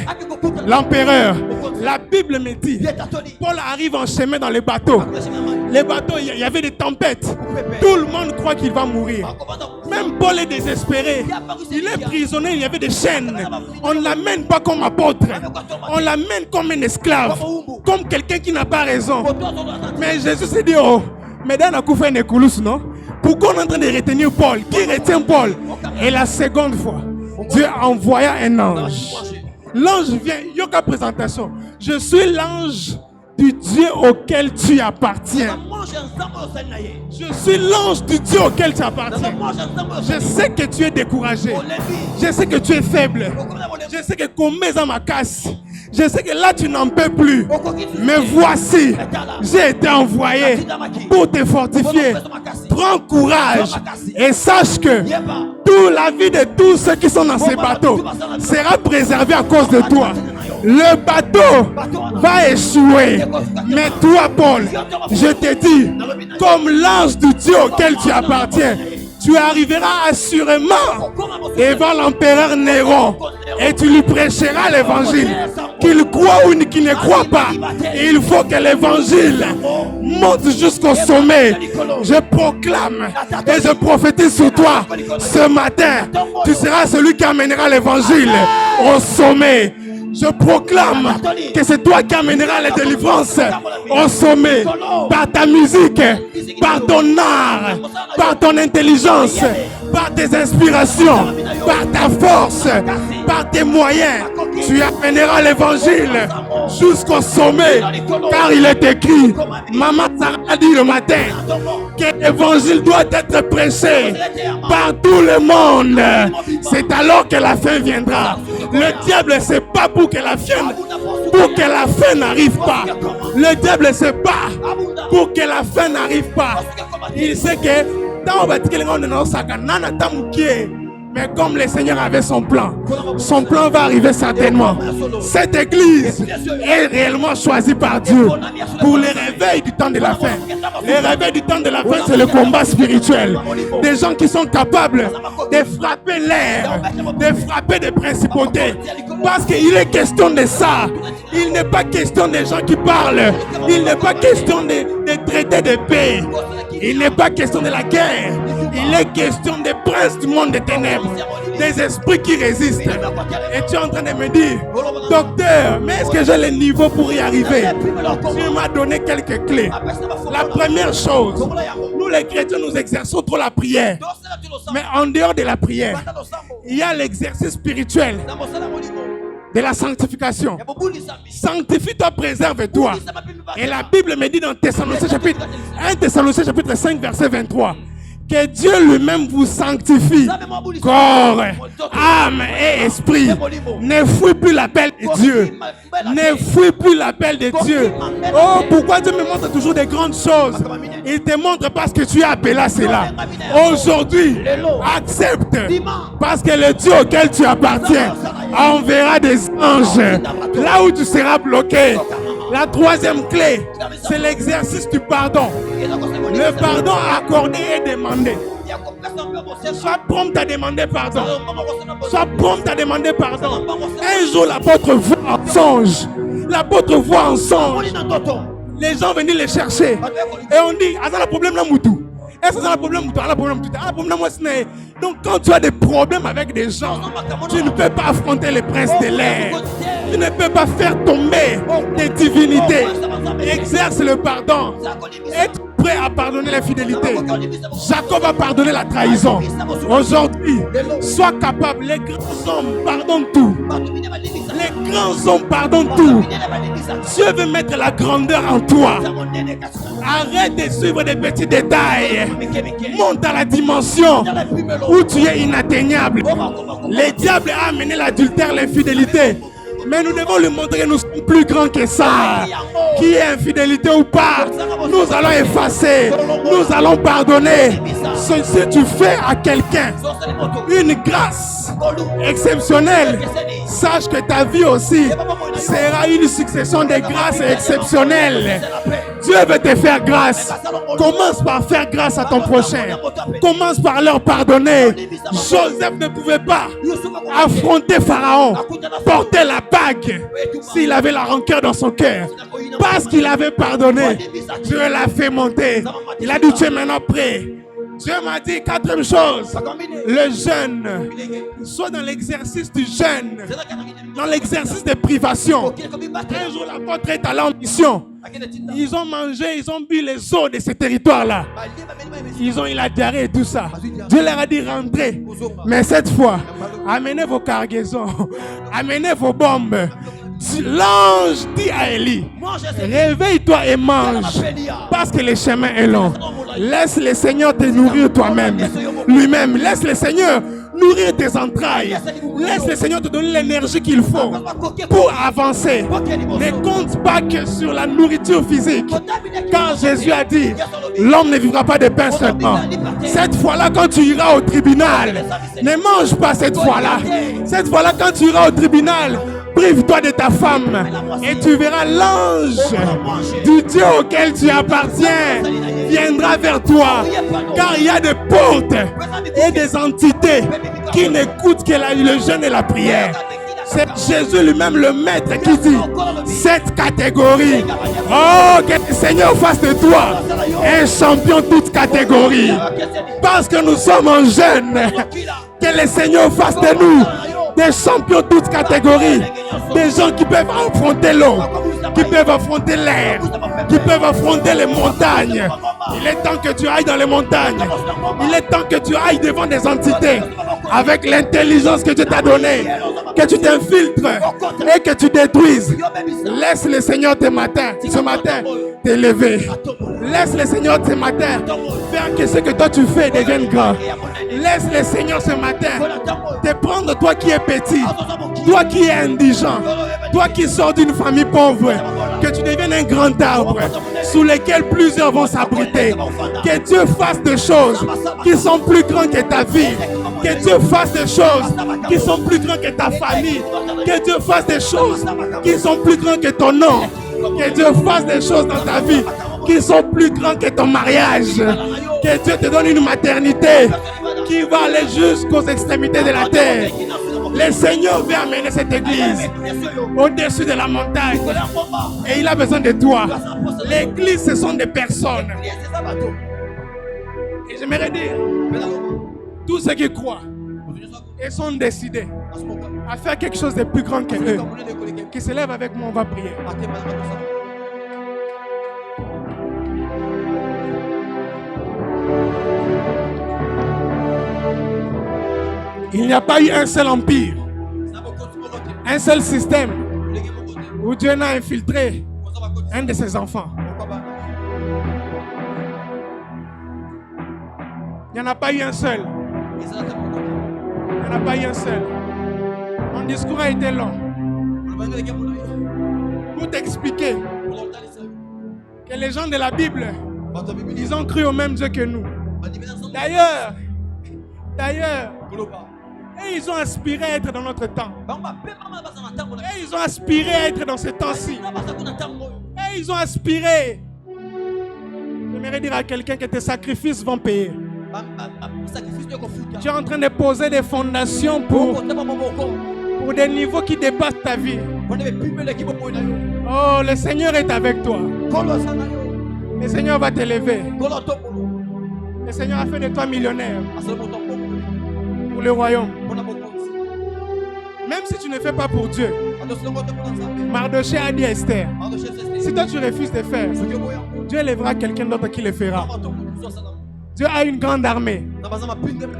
l'empereur. La Bible me dit, Paul arrive en chemin dans les bateaux. Les bateaux, il y avait des tempêtes. Tout le monde croit qu'il va mourir. Même Paul est désespéré. Il est prisonnier, il y avait des chaînes. On ne l'amène pas comme apôtre. On l'amène comme un esclave. Comme quelqu'un qui n'a pas raison. Mais Jésus s'est dit, oh, mais dans la couffe de Koulouse, non? Pourquoi on est en train de retenir Paul? Qui retient Paul? Et la seconde fois, Dieu envoya un ange. L'ange vient, yoga présentation. Je suis l'ange du Dieu auquel tu appartiens. Je suis l'ange du Dieu auquel tu appartiens. Je sais que tu es découragé. Je sais que tu es faible. Je sais que comme à ma casse. Je sais que là tu n'en peux plus. Mais voici, j'ai été envoyé pour te fortifier. Prends courage et sache que toute la vie de tous ceux qui sont dans ces bateaux sera préservée à cause de toi. Le bateau va échouer. Mais toi, Paul, je te dis, comme l'ange du Dieu auquel tu appartiens, tu arriveras assurément devant l'empereur Néron et tu lui prêcheras l'évangile. Qu'il croit ou qu'il ne croit pas, il faut que l'évangile monte jusqu'au sommet. Je proclame et je prophétise sur toi ce matin. Tu seras celui qui amènera l'évangile au sommet. Je proclame que c'est toi qui amèneras la délivrance au sommet par ta musique, par ton art, par ton intelligence, par tes inspirations, par ta force, par tes moyens. Tu amèneras l'évangile jusqu'au sommet, car il est écrit, Maman Sarah a dit le matin, que l'évangile doit être prêché par tout le monde. C'est alors que la fin viendra. Le diable ne sait pas pour que la fin n'arrive pas. Le diable ne sait pas pour que la fin n'arrive pas. Il sait que dans le Mais comme le Seigneur avait son plan va arriver certainement. Cette église est réellement choisie par Dieu pour le réveil du temps de la fin. Le réveil du temps de la fin, c'est le combat spirituel. Des gens qui sont capables de frapper l'air, de frapper des principautés. Parce qu'il est question de ça. Il n'est pas question des gens qui parlent. Il n'est pas question des traités de paix. Il n'est pas question de la guerre. Il est question des princes du monde des ténèbres, des esprits qui résistent. Et tu es en train de me dire, docteur, mais est-ce que j'ai le niveau pour y arriver? Tu m'as donné quelques clés. La première chose, nous les chrétiens, nous exerçons trop la prière. Mais en dehors de la prière, il y a l'exercice spirituel de la sanctification. Sanctifie-toi, préserve-toi. Et la Bible me dit dans 1 Thessaloniciens chapitre 5 verset 23 que Dieu lui-même vous sanctifie, corps, âme et esprit. Ne fuis plus l'appel de Dieu. Ne fuis plus l'appel de Dieu. Oh, pourquoi Dieu me montre toujours des grandes choses? Il te montre parce que tu es appelé à cela. Aujourd'hui, accepte, parce que le Dieu auquel tu appartiens enverra des anges là où tu seras bloqué. La troisième clé, c'est l'exercice du pardon. Le pardon accordé et demandé. Sois prompt à demander pardon. Sois prompt à demander pardon. Un jour, l'apôtre voit en songe. L'apôtre voit en songe. Les gens venaient les chercher. Et on dit, ah, ça le problème là, Moutou. Est-ce que c'est un problème ou un problème? Donc quand tu as des problèmes avec des gens, tu ne peux pas affronter les princes de l'air. Tu ne peux pas faire tomber des divinités. Exerce le pardon. Être prêt à pardonner l'infidélité. Jacob a pardonné la trahison. Aujourd'hui, sois capable. Les grands hommes pardonnent tout. Les grands hommes pardonnent tout. Dieu veut mettre la grandeur en toi. Arrête de suivre des petits détails. Monte à la dimension où tu es inatteignable. Le diable a amené l'adultère, l'infidélité. Mais nous devons lui montrer que nous sommes plus grands que ça. Qui est infidélité ou pas, nous allons effacer. Nous allons pardonner. Si tu fais à quelqu'un une grâce exceptionnelle, sache que ta vie aussi sera une succession de grâces exceptionnelles. Dieu veut te faire grâce. Commence par faire grâce à ton prochain. Commence par leur pardonner. Joseph ne pouvait pas affronter Pharaon, porter la bague s'il avait la rancœur dans son cœur. Parce qu'il avait pardonné, Dieu l'a fait monter. Il a dit, tu es maintenant prêt. Dieu m'a dit, quatrième chose, le jeûne. Soit dans l'exercice du jeûne, dans l'exercice de privation. Un jour, l'apôtre est allé en mission. Ils ont mangé, ils ont bu les eaux de ce territoire-là. Ils ont eu la diarrhée et tout ça. Dieu leur a dit, rentrez. Mais cette fois, amenez vos cargaisons, amenez vos bombes. L'ange dit à Élie, réveille-toi et mange, parce que le chemin est long. Laisse le Seigneur te nourrir toi-même, lui-même. Laisse le Seigneur nourrir tes entrailles. Laisse le Seigneur te donner l'énergie qu'il faut pour avancer. Ne compte pas que sur la nourriture physique, car Jésus a dit, l'homme ne vivra pas de pain seulement. Cette fois-là, quand tu iras au tribunal, ne mange pas cette fois-là. Cette fois-là, quand tu iras au tribunal, prive-toi de ta femme et tu verras l'ange du Dieu auquel tu appartiens viendra vers toi. Car il y a des portes et des entités qui n'écoutent que le jeûne et la prière. C'est Jésus lui-même le maître qui dit cette catégorie. Oh, que le Seigneur fasse de toi un champion toute catégorie. Parce que nous sommes en jeûne. Que le Seigneur fasse de nous des champions toutes catégories. Des gens qui peuvent affronter l'eau, qui peuvent affronter l'air, qui peuvent affronter les montagnes. Il est temps que tu ailles dans les montagnes. Il est temps que tu ailles devant des entités avec l'intelligence que Dieu t'a donnée. Que tu t'infiltres et que tu détruises. Laisse le Seigneur ce matin t'élever. Laisse le Seigneur ce matin faire que ce que toi tu fais devienne grand. Laisse le Seigneur ce matin te prendre, toi qui es petit, toi qui es indigent, toi qui sors d'une famille pauvre, que tu deviennes un grand arbre sous lequel plusieurs vont s'abriter. Que Dieu fasse des choses qui sont plus grandes que ta vie. Que Dieu fasse des choses qui sont plus grandes que ta famille. Que Dieu fasse des choses qui sont plus grandes que ton nom. Que Dieu fasse des choses dans ta vie qui sont plus grandes que ton mariage. Que Dieu te donne une maternité qui va aller jusqu'aux extrémités de la terre. Le Seigneur veut amener cette église au-dessus de la montagne. Et il a besoin de toi. L'église, ce sont des personnes. Et j'aimerais dire, tous ceux qui croient et sont décidés à faire quelque chose de plus grand que eux, qui se lèvent avec moi, on va prier. Il n'y a pas eu un seul empire, un seul système où Dieu n'a infiltré un de ses enfants. Il n'y en a pas eu un seul. Il n'y en a pas eu un seul. Mon discours a été long pour t'expliquer que les gens de la Bible, ils ont cru au même Dieu que nous. D'ailleurs, et ils ont aspiré à être dans notre temps. Et ils ont aspiré à être dans ce temps-ci. Et ils ont aspiré. J'aimerais dire à quelqu'un que tes sacrifices vont payer. Tu es en train de poser des fondations pour des niveaux qui dépassent ta vie. Oh, le Seigneur est avec toi. Le Seigneur va t'élever. Le Seigneur a fait de toi millionnaire pour le royaume. Même si tu ne fais pas pour Dieu, Mardochée a dit à Esther, si toi tu refuses de faire, Dieu élèvera quelqu'un d'autre qui le fera. Dieu a une grande armée.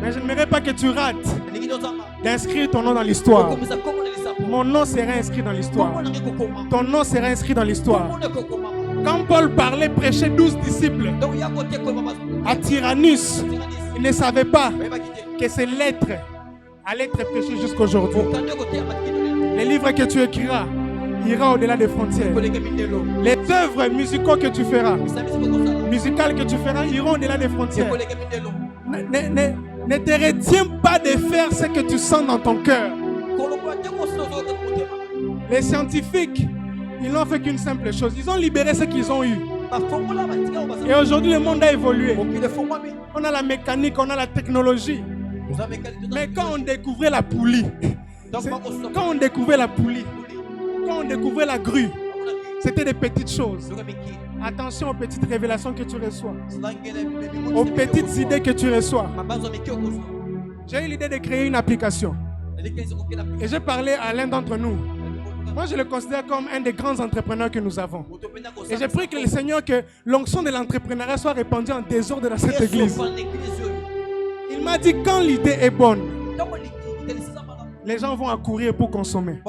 Mais je n'aimerais pas que tu rates d'inscrire ton nom dans l'histoire. Mon nom sera inscrit dans l'histoire. Ton nom sera inscrit dans l'histoire. Quand Paul parlait, prêchait 12 disciples à Tyrannus, il ne savait pas que ces lettres allaient être prêchées jusqu'aujourd'hui. Les livres que tu écriras ira au-delà des frontières. Les œuvres musicales que tu feras iront au-delà des frontières. Ne te retiens pas de faire ce que tu sens dans ton cœur. Les scientifiques, ils n'ont fait qu'une simple chose. Ils ont libéré ce qu'ils ont eu. Et aujourd'hui, le monde a évolué. On a la mécanique, on a la technologie. Mais quand on découvrait la poulie, quand on découvrait la grue, c'était des petites choses. Attention aux petites révélations que tu reçois, aux petites idées que tu reçois. J'ai eu l'idée de créer une application. Et j'ai parlé à l'un d'entre nous. Moi, je le considère comme un des grands entrepreneurs que nous avons. Et j'ai prié que le Seigneur, que l'onction de l'entrepreneuriat soit répandue en désordre dans cette église. Il m'a dit, quand l'idée est bonne, les gens vont accourir pour consommer.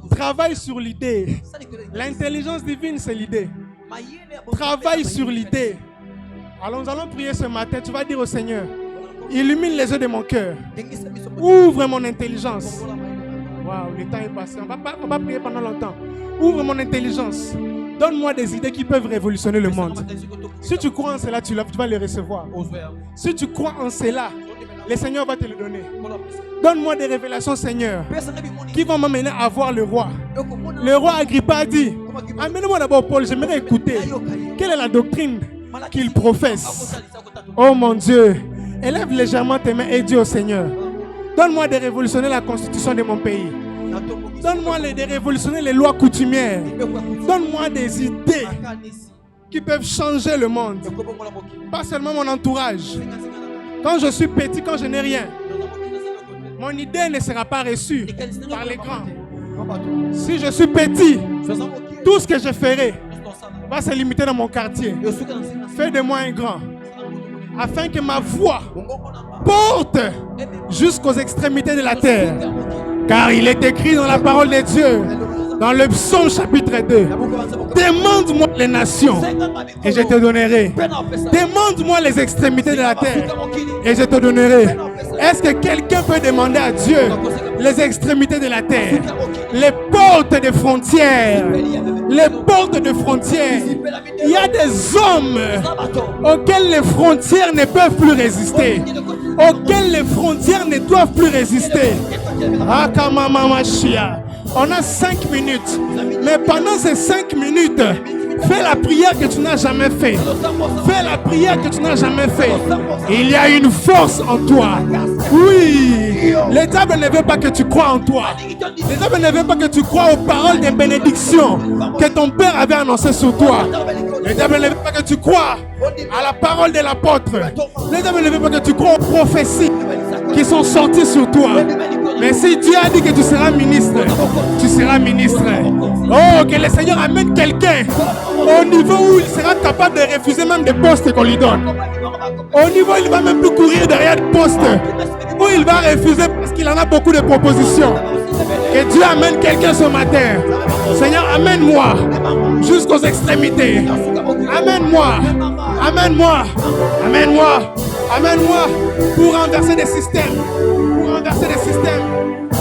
Travaille sur l'idée. L'intelligence divine, c'est l'idée. Travaille sur l'idée. Alors, nous allons prier ce matin. Tu vas dire au Seigneur, illumine les yeux de mon cœur. Ouvre mon intelligence. Waouh, le temps est passé. On va prier pendant longtemps. Ouvre mon intelligence. Donne-moi des idées qui peuvent révolutionner le monde. Si tu crois en cela, tu vas les recevoir. Si tu crois en cela, le Seigneur va te le donner. Donne-moi des révélations, Seigneur, qui vont m'amener à voir le roi. Le roi Agrippa a dit, amène-moi d'abord Paul, j'aimerais écouter. Quelle est la doctrine qu'il professe? Oh mon Dieu, élève légèrement tes mains et dis au Seigneur, donne-moi de révolutionner la constitution de mon pays. Donne-moi de révolutionner les lois coutumières. Donne-moi des idées qui peuvent changer le monde. Pas seulement mon entourage. Quand je suis petit, quand je n'ai rien, mon idée ne sera pas reçue par les grands. Si je suis petit, tout ce que je ferai va se limiter dans mon quartier. Fais de moi un grand, afin que ma voix porte jusqu'aux extrémités de la terre. Car il est écrit dans la parole de Dieu, Dans le psaume chapitre 2, demande-moi les nations et je te donnerai. Demande-moi les extrémités de la terre et je te donnerai. Est-ce que quelqu'un peut demander à Dieu les extrémités de la terre, les portes des frontières, les portes de frontières? Il y a des hommes auxquels les frontières ne peuvent plus résister, auxquels les frontières ne doivent plus résister. On a 5 minutes, mais pendant ces 5 minutes, fais la prière que tu n'as jamais fait. Fais la prière que tu n'as jamais fait. Il y a une force en toi. Oui, le diable ne veut pas que tu crois en toi. Le diable ne veut pas que tu crois aux paroles de bénédiction que ton père avait annoncées sur toi. Le diable ne veut pas que tu crois à la parole de l'apôtre. Le diable ne veut pas que tu crois aux prophéties qui sont sorties sur toi. Mais si Dieu a dit que tu seras ministre, tu seras ministre. Oh, que le Seigneur amène quelqu'un au niveau où il sera capable de refuser même des postes qu'on lui donne. Au niveau où il ne va même plus courir derrière des postes, où il va refuser parce qu'il en a beaucoup de propositions. Que Dieu amène quelqu'un ce matin. Seigneur, amène-moi jusqu'aux extrémités. Amène-moi, amène-moi, amène-moi, amène-moi pour renverser des systèmes. Pour renverser des systèmes.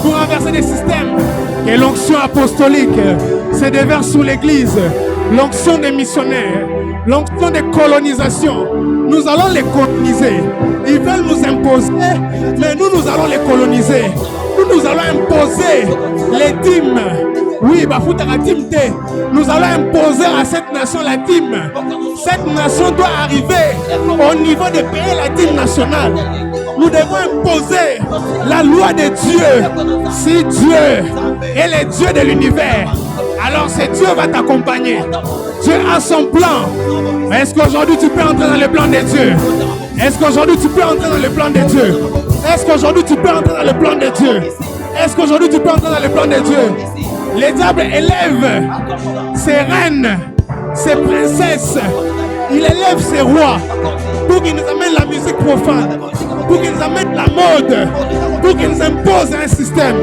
Pour renverser des systèmes. Que l'onction apostolique se déverse sur l'église. L'onction des missionnaires. L'onction des colonisations. Nous allons les coloniser. Ils veulent nous imposer, mais nous allons les coloniser. Nous allons imposer les dîmes. Oui, nous allons imposer à cette nation la dîme. Cette nation doit arriver au niveau de payer la dîme nationale. Nous devons imposer la loi de Dieu. Si Dieu est le Dieu de l'univers, alors ce Dieu va t'accompagner. Dieu a son plan. Mais est-ce qu'aujourd'hui tu peux entrer dans le plan de Dieu? Est-ce qu'aujourd'hui tu peux entrer dans le plan de Dieu? Est-ce qu'aujourd'hui tu peux entrer dans le plan de Dieu? Est-ce qu'aujourd'hui tu peux entrer dans le plan de Dieu? Le diable élève ses reines, ses princesses. Il élève ses rois pour qu'ils nous amènent la musique profane, pour qu'ils nous amènent la mode, pour qu'ils nous imposent un système.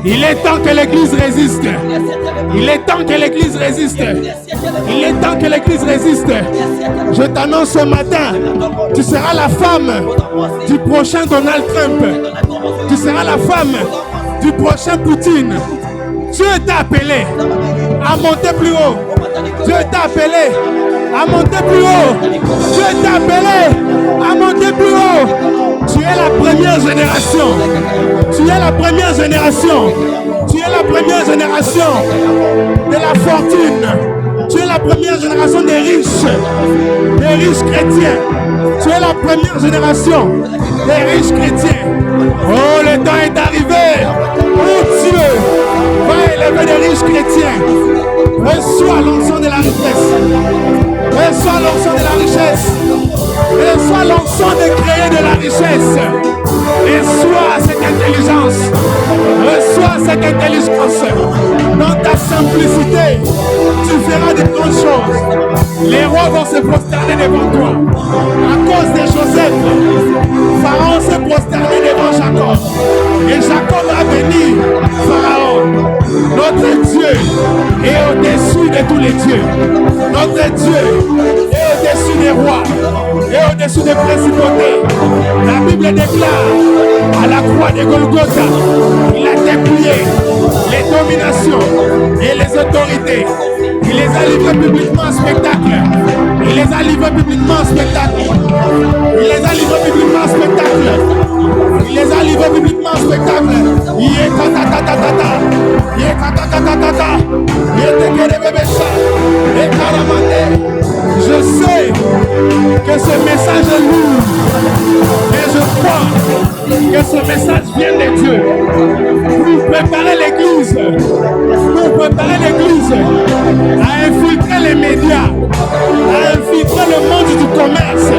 Il est temps que l'Église résiste. Il est temps que l'Église résiste. Il est temps que l'Église résiste. Je t'annonce ce matin, tu seras la femme du prochain Donald Trump. Tu seras la femme du prochain Poutine. Dieu t'a appelé à monter plus haut. Dieu t'a appelé à monter plus haut. Dieu t'a appelé à monter plus haut. Tu es la première génération. Tu es la première génération. Tu es la première génération de la fortune. Tu es la première génération des riches chrétiens. Tu es la première génération des riches chrétiens. Oh, le temps est arrivé où Dieu va élever des riches chrétiens. Reçois l'onction de la richesse. Reçois l'onction de la richesse. Reçois l'onction de créer de la richesse. Reçois cette intelligence. Reçois cette intelligence. Dans ta simplicité, tu feras de grandes choses. Les rois vont se prosterner devant toi. À cause de Joseph, Pharaon s'est prosterné devant Jacob. Et Jacob a béni Pharaon. Notre Dieu est au-dessus de tous les dieux. Notre Dieu est au-dessus des rois et au-dessus des principautés. La Bible déclare à la croix de Golgotha, il a dépouillé les dominations et les autorités. Il les a livrés publiquement en spectacle. Il les a livrés publiquement en spectacle. Il les a livrés publiquement en spectacle. Il les a livrés publiquement en spectacle. Je sais que ce message est lourd, mais je crois que ce message vient de Dieu pour préparer l'église, à infiltrer les médias, à infiltrer le monde du commerce,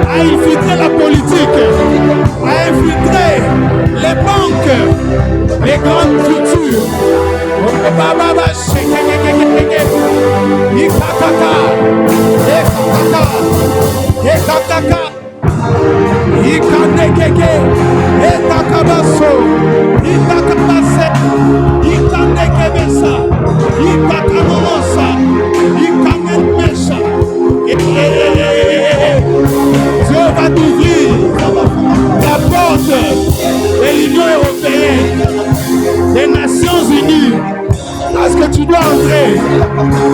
à infiltrer la politique, à infiltrer les banques, les grandes structures. Dieu va t'ouvrir la porte de l'Union européenne, des Nations Unies. Parce que tu dois entrer.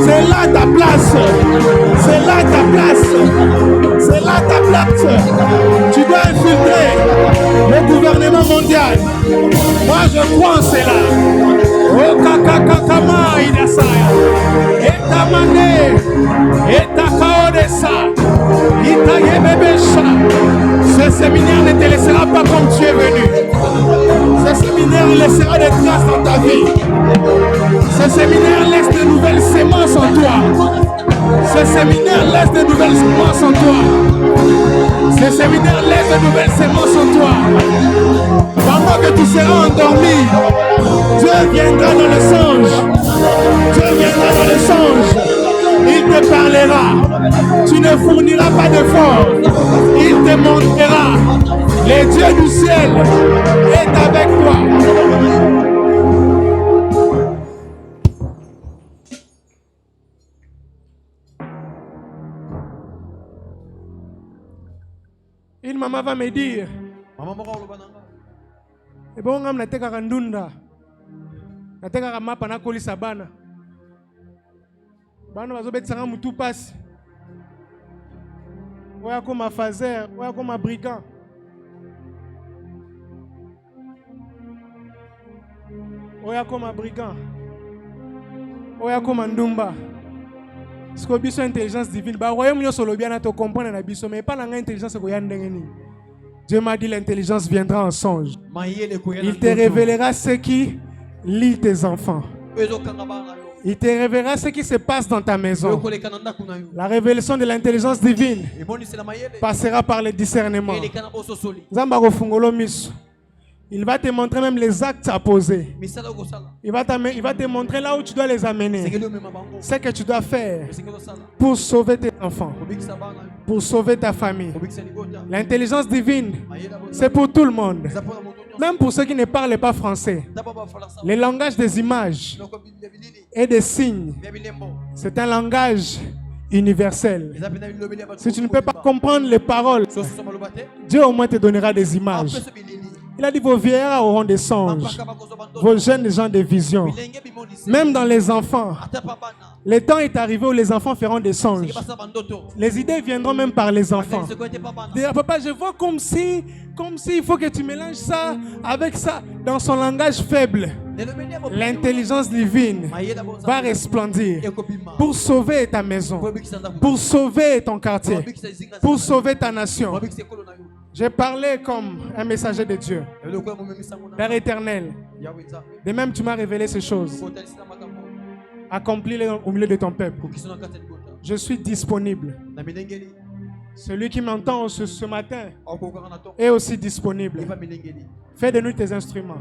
C'est là ta place. C'est là ta place. C'est là ta place. Tu dois infiltrer le gouvernement mondial. Moi je crois en cela. Oh kakakakama idasaya. Etamane. Etakaodesa. Itayebebesha. Ce séminaire ne te laissera pas comme tu es venu. Ce séminaire laissera des traces dans ta vie. Ce séminaire laisse de nouvelles sémences en toi. Ce séminaire laisse de nouvelles sémences en toi. Ce séminaire laisse de nouvelles sémences en toi. Pendant que tu seras endormi, Dieu viendra dans le songe. Dieu viendra dans le songe. Il te parlera. Tu ne fourniras pas d'efforts. Il te montrera. Le Dieu du ciel est avec toi. Une maman va me dire, et bon, on a été karandunda, na te karamapa na kolisa bana, bana bazobet sanga mutu passe, oya comme fazer, oya comme brigand, oya comme brigand, oya comme ndumba. Ce que biso intelligence divine, bah royaume yo solo bien à te comprendre na biso, mais pas dans intelligence ko yandengeni. Dieu m'a dit l'intelligence viendra en songe. Il te révélera ce qui lie tes enfants. Il te révélera ce qui se passe dans ta maison. La révélation de l'intelligence divine passera par le discernement. Il va te montrer même les actes à poser. Il va te montrer là où tu dois les amener. Ce que tu dois faire pour sauver tes enfants, pour sauver ta famille. L'intelligence divine, c'est pour tout le monde. Même pour ceux qui ne parlent pas français. Le langage des images et des signes, c'est un langage universel. Si tu ne peux pas comprendre les paroles, Dieu au moins te donnera des images. Il a dit vos vieillards auront des songes, vos jeunes gens des visions. Même dans les enfants, le temps est arrivé où les enfants feront des songes. Les idées viendront même par les enfants. Dire, papa, je vois comme si il faut que tu mélanges ça avec ça dans son langage faible. L'intelligence divine va resplendir pour sauver ta maison, pour sauver ton quartier, pour sauver ta nation. J'ai parlé comme un messager de Dieu. Père éternel, de même tu m'as révélé ces choses. Accomplis-les au milieu de ton peuple. Je suis disponible. Celui qui m'entend ce matin est aussi disponible. Fais de nous tes instruments.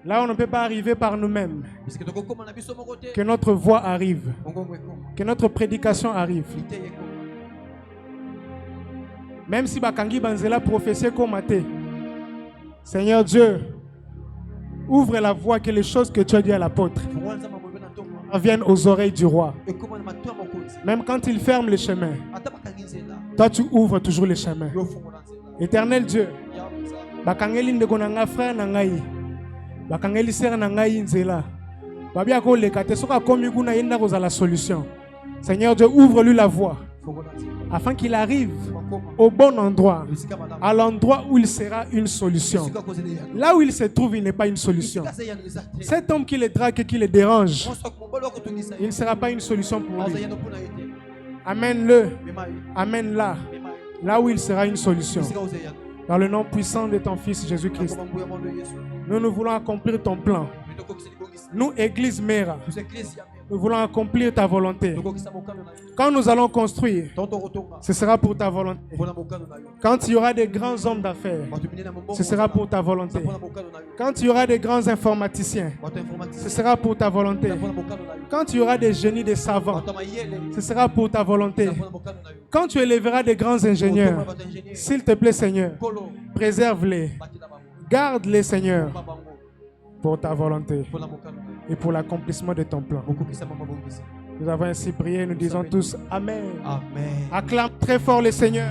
Là, on ne peut pas arriver par nous-mêmes. Que notre voix arrive. Que notre prédication arrive. Même si Bakangi Banzela prophétie comme athée. Seigneur Dieu, ouvre la voie que les choses que tu as dit à l'apôtre viennent aux oreilles du roi. Même quand il ferme les chemins, toi tu ouvres toujours les chemins. Éternel Dieu, Bakangeli ndekonanga frère nangai, Bakangeli sœur nangai nzela. Babia ko lekate soka komi kuna yenda koza la solution. Seigneur Dieu, ouvre-lui la voie afin qu'il arrive au bon endroit, à l'endroit où il sera une solution. Là où il se trouve, il n'est pas une solution. Cet homme qui le drague et qui le dérange, il ne sera pas une solution pour lui. Amène-le, amène-la, là où il sera une solution. Dans le nom puissant de ton Fils Jésus-Christ, nous voulons accomplir ton plan. Nous, Église Mera, nous voulons accomplir ta volonté. Quand nous allons construire, ce sera pour ta volonté. Quand il y aura des grands hommes d'affaires, ce sera pour ta volonté. Quand il y aura des grands informaticiens, ce sera pour ta volonté. Quand il y aura des génies, des savants, ce sera pour ta volonté. Quand tu élèveras des grands ingénieurs, s'il te plaît Seigneur, préserve-les, garde-les Seigneur, pour ta volonté et pour l'accomplissement de ton plan. Nous avons ainsi prié, nous disons tous Amen.
Amen.
Acclame très fort le Seigneur.